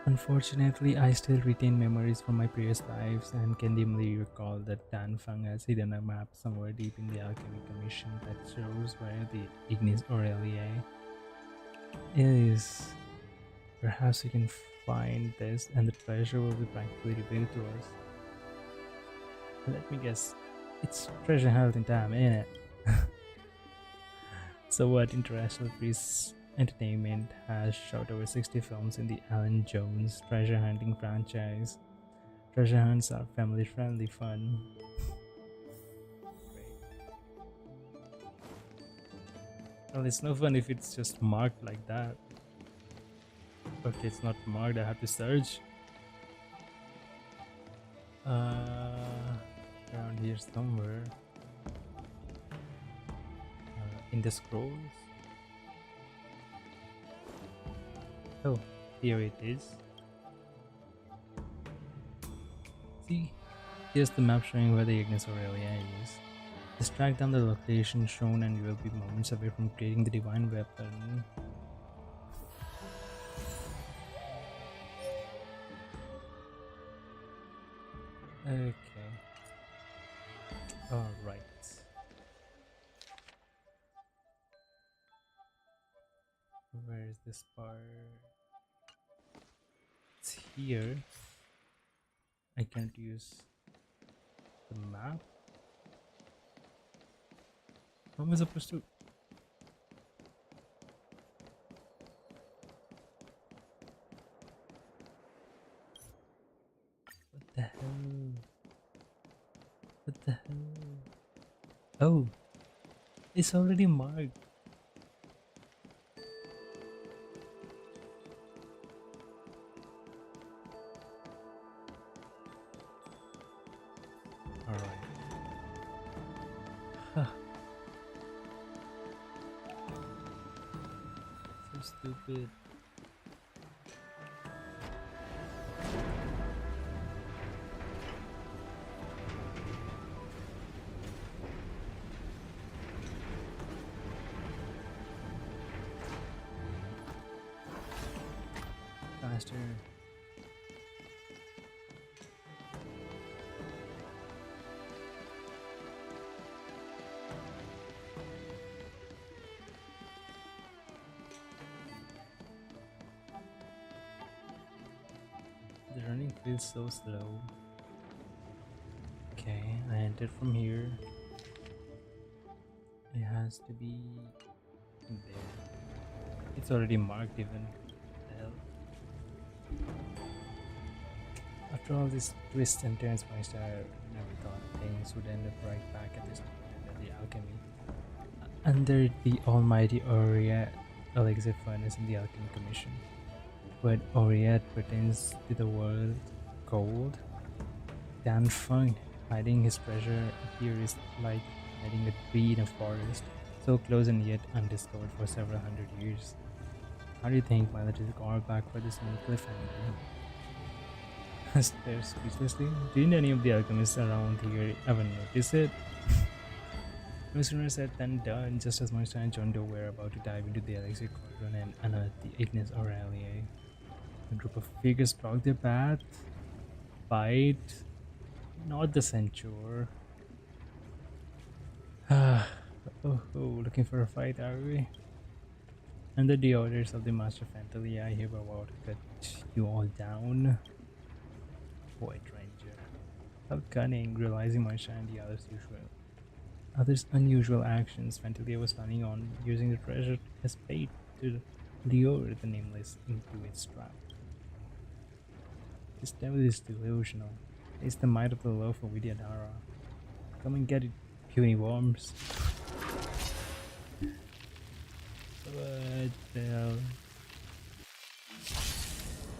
Unfortunately, I still retain memories from my previous lives and can dimly recall that Dan Feng has hidden a map somewhere deep in the Alchemy Commission that shows where the Ignis Aurelia is. Perhaps we can find this and the treasure will be practically revealed to us. Let me guess, it's treasure hunting time, ain't it? So what International Priests Entertainment has shot over 60 films in the Alan Jones treasure hunting franchise. Treasure hunts are family friendly fun. Well, it's no fun if it's just marked like that. Okay, it's not marked, I have to search. Around here somewhere. In the scrolls. Oh, here it is. See, here's the map showing where the Ignis Aurelia is. Just track down the location shown and you will be moments away from creating the divine weapon. Okay. Alright. Where is this part? It's here. I can't use the map. How am I supposed to? What the hell? What the hell? Oh, it's already marked. Alright. Huh. So stupid. Faster. The running feels so slow. Okay, I entered from here. It has to be there. It's already marked even. What the hell? After all these twists and turns, my star never thought things would end up right back at this point at the alchemy. Under the almighty Aureate elixir furnace in the Alchemy Commission. Word Aureate pertains to the word gold. Dan Feng hiding his treasure here is like hiding a tree in a forest, so close and yet undiscovered for several hundred years. How do you think my little call back for this mini cliffhanger? Stare speechlessly. Didn't any of the alchemists around here ever notice it? No sooner said than done. Just as Monster and John Doe were about to dive into the elixir cauldron and unearth the Ignis Aurelia, a group of figures blocked their path. Bite. Not the centaur. Oh, looking for a fight, are we? Under the orders of the Master Fantalia, I hereby about to cut you all down. White Ranger. How cunning, realizing Marsha and the others' unusual actions, Fantalia was planning on using the treasure as bait to lure the Nameless into its trap. This devil is delusional. It's the might of the loaf of Vidyadhara. Come and get it, puny worms. What the hell?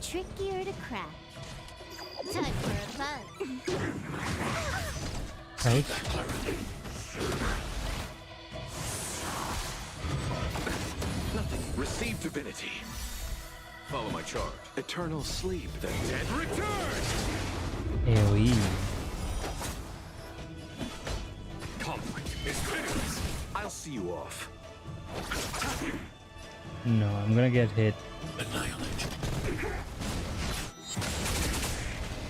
Trickier to crack. Time for a buzz. Ouch. Nothing. Receive divinity. Follow my charge. Eternal sleep. The dead return. AoE. Conflict is pitiless. I'll see you off. No, I'm gonna get hit. Annihilate.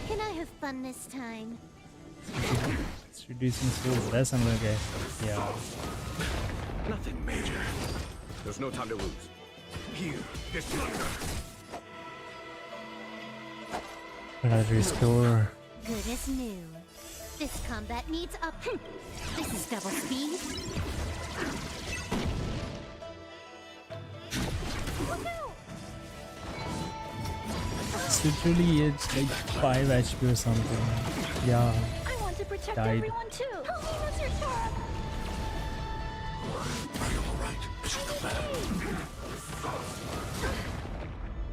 Can I have fun this time? It's reducing skill less, I'm gonna get. Yeah. Nothing major. There's no time to lose. Here, this thunder. Another restore. Good as new. This combat needs up. This is double speed. It's literally it's like 5 HP or something. Yeah. I want to protect Died. everyone too. Help me, Mr. Sora. Are you alright? Mission command.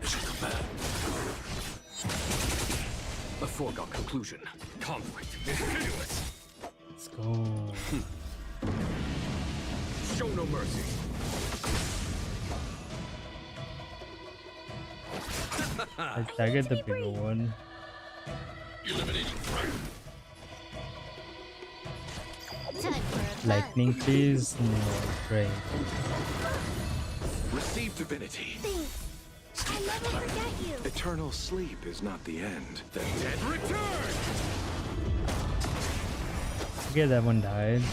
Mission command. A foregone conclusion. Conflict is pitiless. Let's go. Show no mercy. I target the bigger one. Eliminating threat. Time for a buzz. Lightning, please. No, great. Receive divinity. Thanks. I'll never forget you. Eternal sleep is not the end. The dead return. Okay, that one died.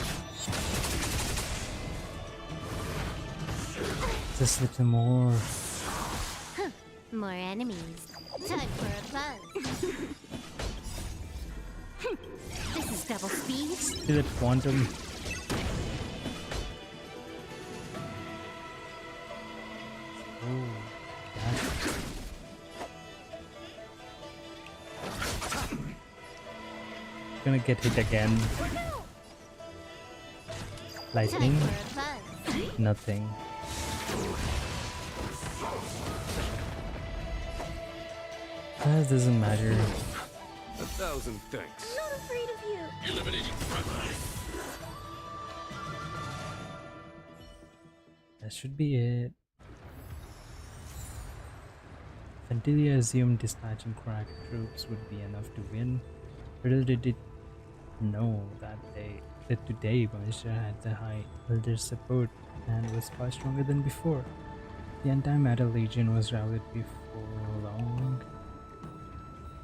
Just a little more. More enemies. Time for a buzz. This is double speed. Still at quantum. Oh, that. Gonna get hit again. Lightning? Time for a buzz. Nothing. That doesn't matter. 1,000 thanks. Not afraid of you. Eliminating threat. That should be it. Fantalia assumed dispatching crack troops would be enough to win. Little did it know that today Manisha had the High Elder's support and was far stronger than before. The anti-matter legion was routed before long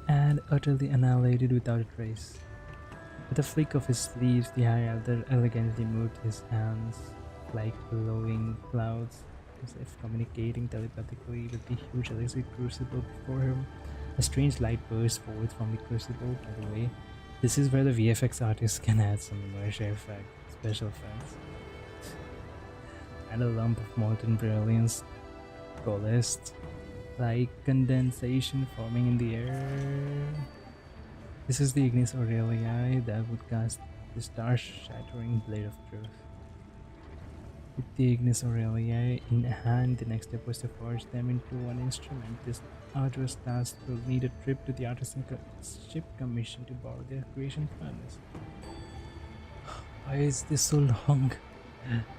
and utterly annihilated without a trace. With a flick of his sleeves, the High Elder elegantly moved his hands like glowing clouds, as if communicating telepathically with the huge electric crucible before him. A strange light burst forth from the crucible. By the way, this is where the VFX artists can add some immersive special effects. And a lump of molten brilliance coalesced like condensation forming in the air. This is the Ignis Aureliae that would cast the star-shattering blade of truth. With the Ignis Aureliae in hand, the next step was to forge them into one instrument. This arduous task will need a trip to the artisan ship commission to borrow their creation furnace. Why is this so long?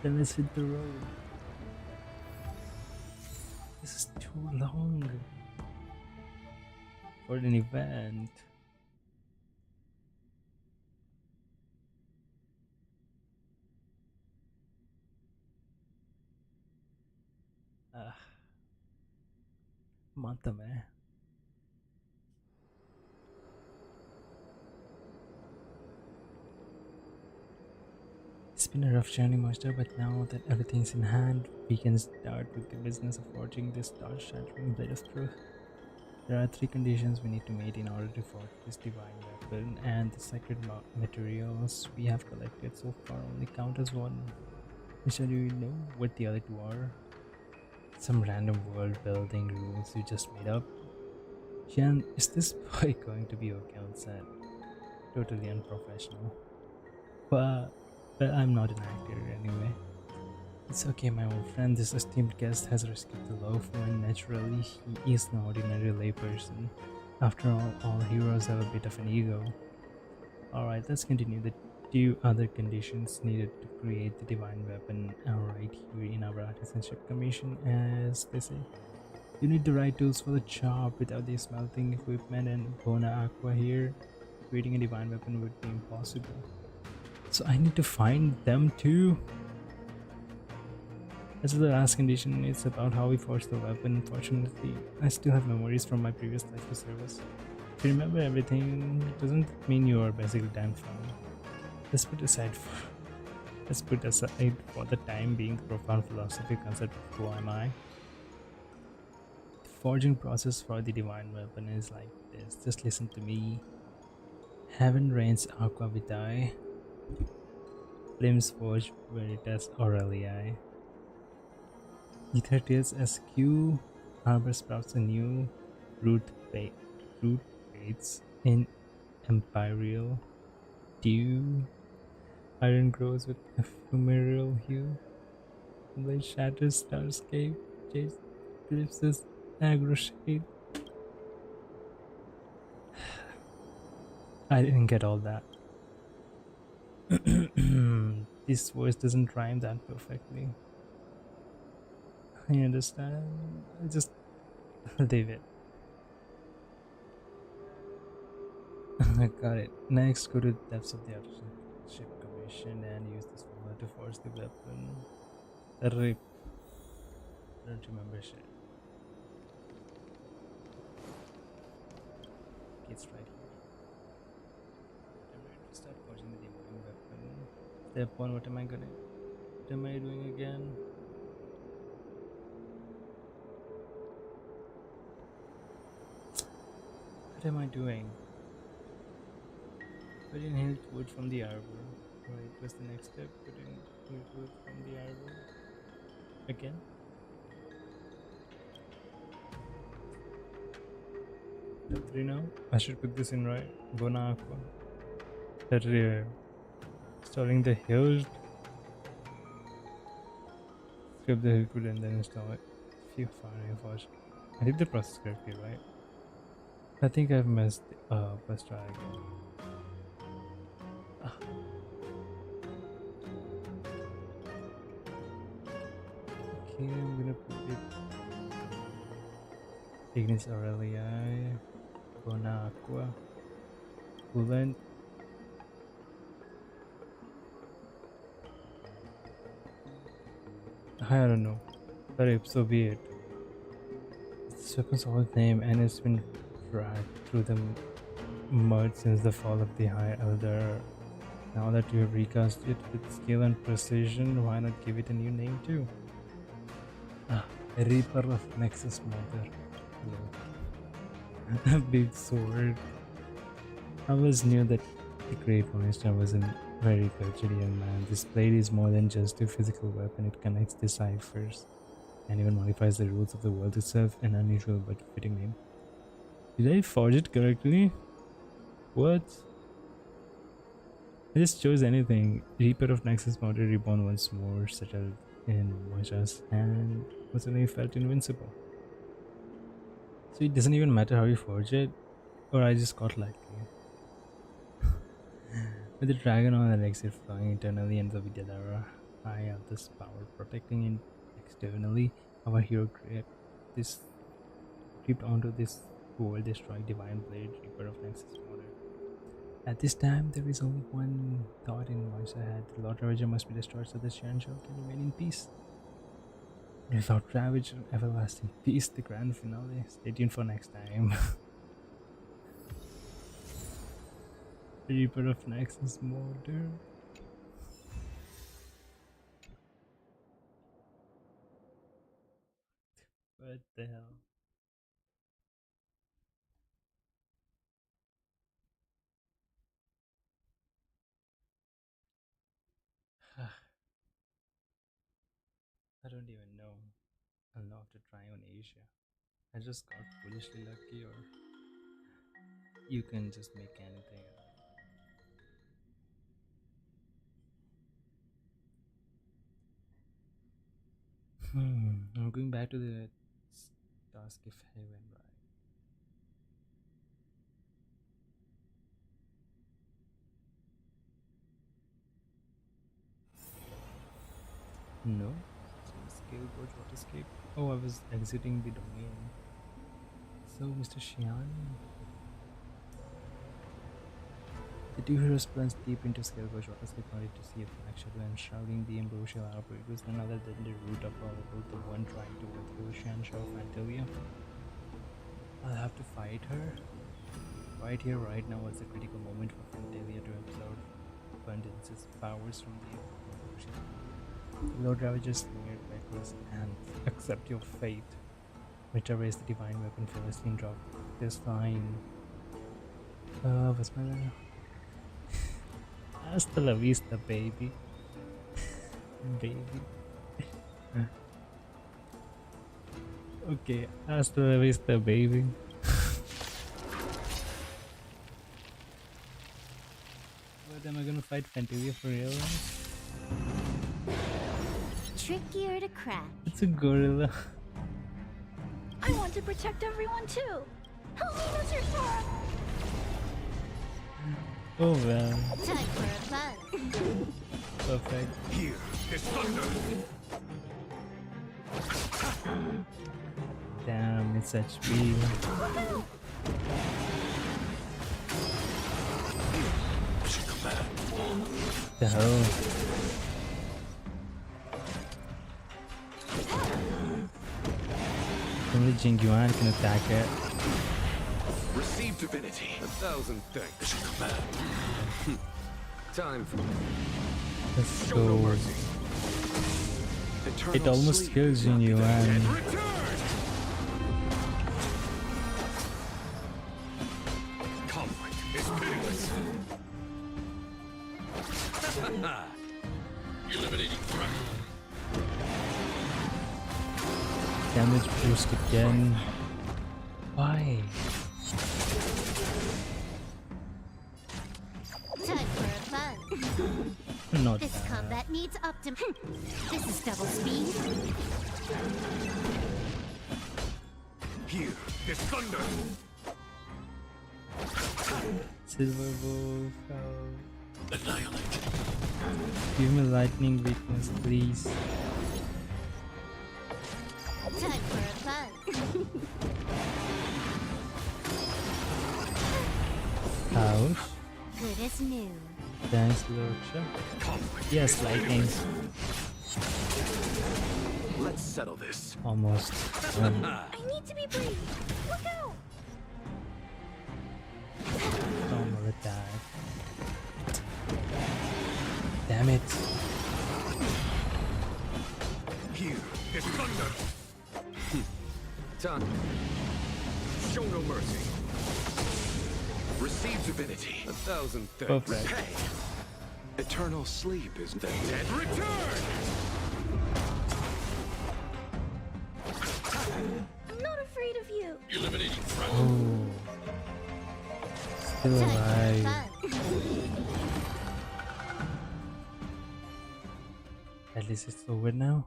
Then let's hit the road. This is too long for an event. मानता मैं It's been a rough journey, Master, but now that everything's in hand, we can start with the business of forging this star-shattering blade of truth. There are three conditions we need to meet in order to forge this divine weapon, and the sacred materials we have collected so far only count as one. Michelle, do you know what the other two are? Some random world building rules you just made up? Jan, is this boy going to be okay on set? Totally unprofessional. But I'm not an actor anyway. It's okay, my old friend. This esteemed guest has rescued the loaf when naturally he is no ordinary layperson. After all heroes have a bit of an ego. Alright, let's continue. The two other conditions needed to create the divine weapon are right here in our artisanship commission, as they say. You need the right tools for the job. Without the smelting equipment and Bona Aqua here, creating a divine weapon would be impossible. So I need to find them too. As for the last condition, it's about how we forge the weapon. Fortunately, I still have memories from my previous life of service. If you remember everything, it doesn't mean you are basically damn fine. Let's put aside for the time being the profound philosophy concept of who am I. The forging process for the divine weapon is like this. Just listen to me. Heaven reigns aqua vitae. Flames forge veritas aureliae. Ether tails SQ. Harbor sprouts anew. Root fades in imperial dew. Iron grows with ephemeral hue. Blade shatters starscape. Jade eclipses agro shade. I didn't get all that. This voice doesn't rhyme that perfectly. I understand. I just leave it. I got it. Next, go to the depths of the Artisanship Commission and use this formula to forge the weapon. Rip. I don't remember shit. It's right here. I'm ready to start forging the divine weapon. Step 1, what am I doing again? What am I doing? Put in healed wood from the arbor. Right, what's the next step? Put in healed wood from the arbor. Again? Step 3 now? I should put this in right. Bona Aqua. That installing the healed. Skip the healed wood and then install it. Phew, fine, forge. I did the process correctly, right? I think I've messed up. Let's try again. Okay, I'm gonna put it Ignis Aureliae, Bona Aqua, Coolant. I don't know. But so be it. This weapon's old name and it's been dragged through the mud since the fall of the High Elder. Now that you have recast it with skill and precision, why not give it a new name too? Reaper of Nexus Mother. A big sword. I always knew that the Great Monster was a very cultured young man. This blade is more than just a physical weapon, it connects the ciphers and even modifies the rules of the world itself. An unusual but fitting name. Did I forge it correctly? What? I just chose anything. Reaper of Nexus Mother reborn once more, settled in Mojas, and suddenly felt invincible. So it doesn't even matter how you forge it, or I just got lucky. With the dragon on the exit flying internally and the Vidyadhara high have this power protecting it externally, our hero creeped onto this world destroying divine blade, Reaper of Nexus Mother. At this time, there is only one thought in Moisa head. The Lord Ravager must be destroyed so the Shanshaw can remain in peace. Without Ravage and everlasting peace, the grand finale. Stay tuned for next time. Reaper of Nexus Mother. What the hell? I don't even know. I'll have to try on Asia. I just got foolishly lucky, or you can just make anything. I'm going back to the task if I went right. No? Scale Gorge Waterscape? Oh, I was exiting the domain. So, Mr. Xian, the two heroes plunged deep into Scale Gorge Waterscape only to see a black shadow enshrouding the ambrosial arbor. It was none other than the root of all evil, the one trying to overthrow Xianshao of Antilia. I'll have to fight her. Right here, right now was the critical moment for Fantalia to absorb Abundance's powers from the ambrosia. The Lord Ravager sneered reckless and accept your fate. Mitra raised the divine weapon fearlessly and dropped this line. What's my line? Hasta la vista, baby. Baby. Okay, hasta la vista, baby. But am I gonna fight Fantalia for real? Trickier to crack. It's a gorilla. I want to protect everyone too. Help me, Mr. Sora. Oh man, Time for a buzz. perfect. Here is thunder. Damn, it's HP. Mission command. The hell? Only Jing Yuan can attack it. Receive divinity. 1,000 thanks. Mission command. Time for Let's show no go. mercy. Eternal It almost sleep kills is Jing not Yuan. dead. Return! Conflict is pitiless. Eliminating threat. Damage boost again. Why? Time for a buzz. Not This bad. combat needs This is double speed. Here is thunder. Silver Wolf. Oh. Annihilate. Give me lightning weakness, please. Time for a buzz. Ouch. Good as new. Thanks, Lordsha. Conflict Yes, is lightning. pitiless. Let's settle this. Almost. I need to be brave. Look out. Normal attack. Damn it. Here is thunder. time. Show no mercy. Receive divinity. 1,000 thanks. Perfect. Pay. Eternal sleep is the dead return. I'm not afraid of you. Eliminating threat. Oh. Still Time alive. for a buzz. At least it's over now.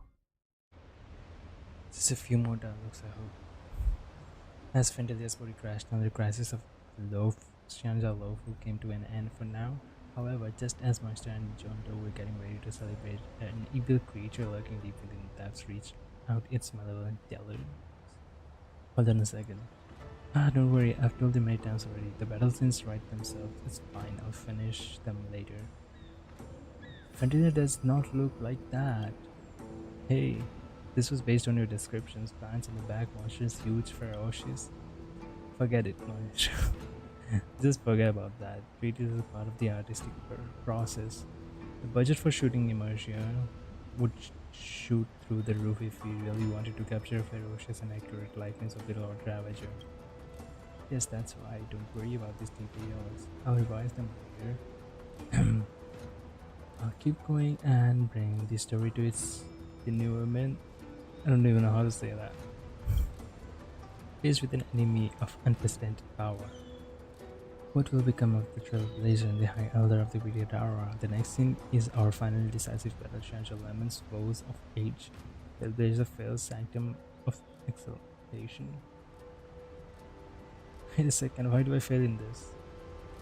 Just a few more dialogues, I hope. As Fendelia's body crashed down, the crisis of Xianzhou Lofu came to an end for now. However, just as Monster and John Doe were getting ready to celebrate, an evil creature lurking deep within the depths reached out its malevolent talons. Hold on a second. Don't worry, I've told you many times already. The battle scenes write themselves. It's fine, I'll finish them later. Fantasia does not look like that. Hey, this was based on your descriptions. Plants in the back, monsters huge, ferocious. Forget it, Manish. Just forget about that. Treat it as a part of the artistic process. The budget for shooting immersion would shoot through the roof if we really wanted to capture a ferocious and accurate likeness of the Lord Ravager. Yes, that's right. Don't worry about these details. I'll revise them later. I'll keep going and bring the story to its denouement. I don't even know how to say that. Faced with an enemy of unprecedented power. What will become of the trailblazer and the High Elder of the Wicked Aura? The next scene is our final decisive battle. Shansha Lemon's Woes of Age. Trailblazer fails Sanctum of Exaltation. Wait a second, why do I fail in this?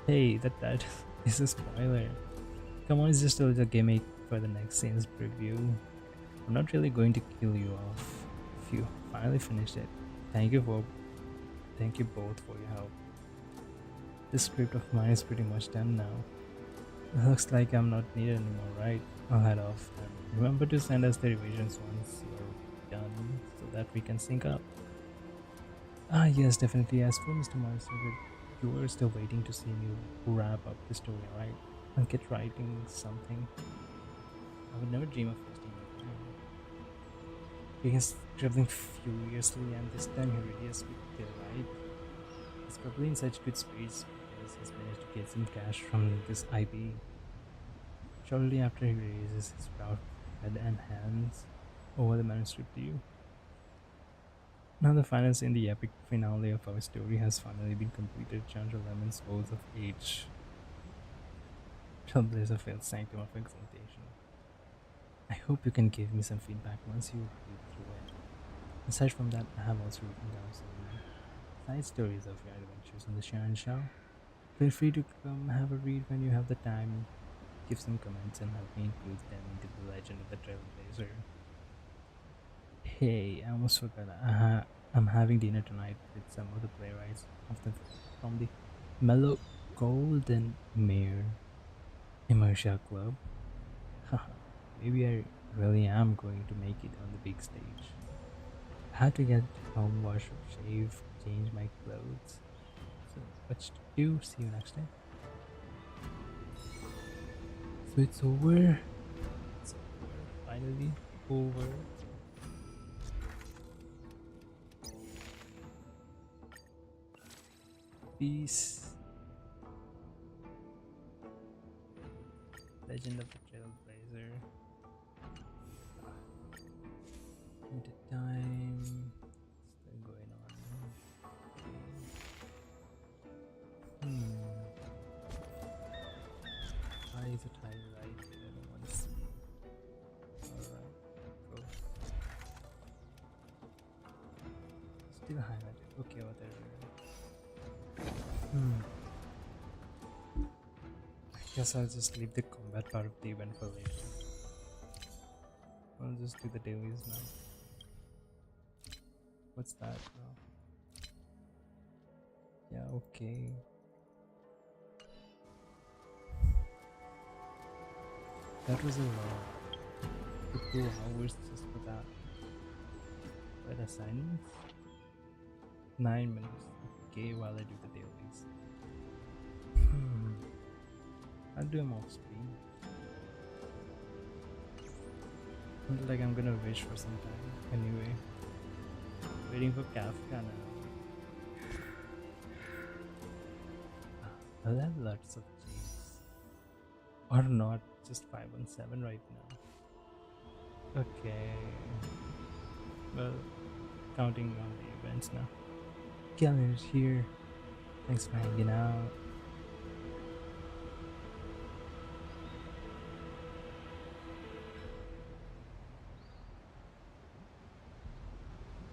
Hey, that is a spoiler. Come on, it's just a little gimmick for the next scene's preview. I'm not really going to kill you off. If you finally finished it, thank you both for your help. This script of mine is pretty much done now. It looks like I'm not needed anymore, right? I'll head off. And remember to send us the revisions once you're done so that we can sync up. Ah yes, definitely. As for Mr. Morrison, you were still waiting to see me wrap up the story, right? And get writing something. I would never dream of wasting my time. He is traveling furiously, and this time he really has with delight. He's probably in such good spirits because he's managed to get some cash from this IP. Shortly after, he raises his proud head and hands over the manuscript to you. Now the final scene, the epic finale of our story, has finally been completed. Chandra Lemon's Woes of Age. Trailblazer failed Sanctum of Exaltation. I hope you can give me some feedback once you read through it. Aside from that, I have also written down some side stories of your adventures on the Sharon Show. Feel free to come have a read when you have the time. Give some comments and help me include them into the legend of the Trailblazer. Hey, I almost forgot. I'm having dinner tonight with some of the playwrights from the Mellow Golden Mare Immersia Club. Haha, maybe I really am going to make it on the big stage. I have to get home, wash, shave, change my clothes. So much to do. See you next time. So it's over. It's over. Finally over. Peace. Legend of the Trailblazer. The time still going on. Why is it highlighted? I don't want to see. Alright, cool. Still highlighted. Okay, whatever. I guess I'll just leave the combat part of the event for later. I'll just do the dailies now. What's that now? Yeah, okay. That was a lot. 2 hours just for that. What assignments? 9 minutes. Okay, while I do the dailies. I'll do them off screen. Like I'm gonna wish for some time. Anyway. Waiting for Kafka now. I'll have lots of G's. Or not, just 517 right now. Okay. Well, counting on the events now. Calendar here. Thanks for hanging out.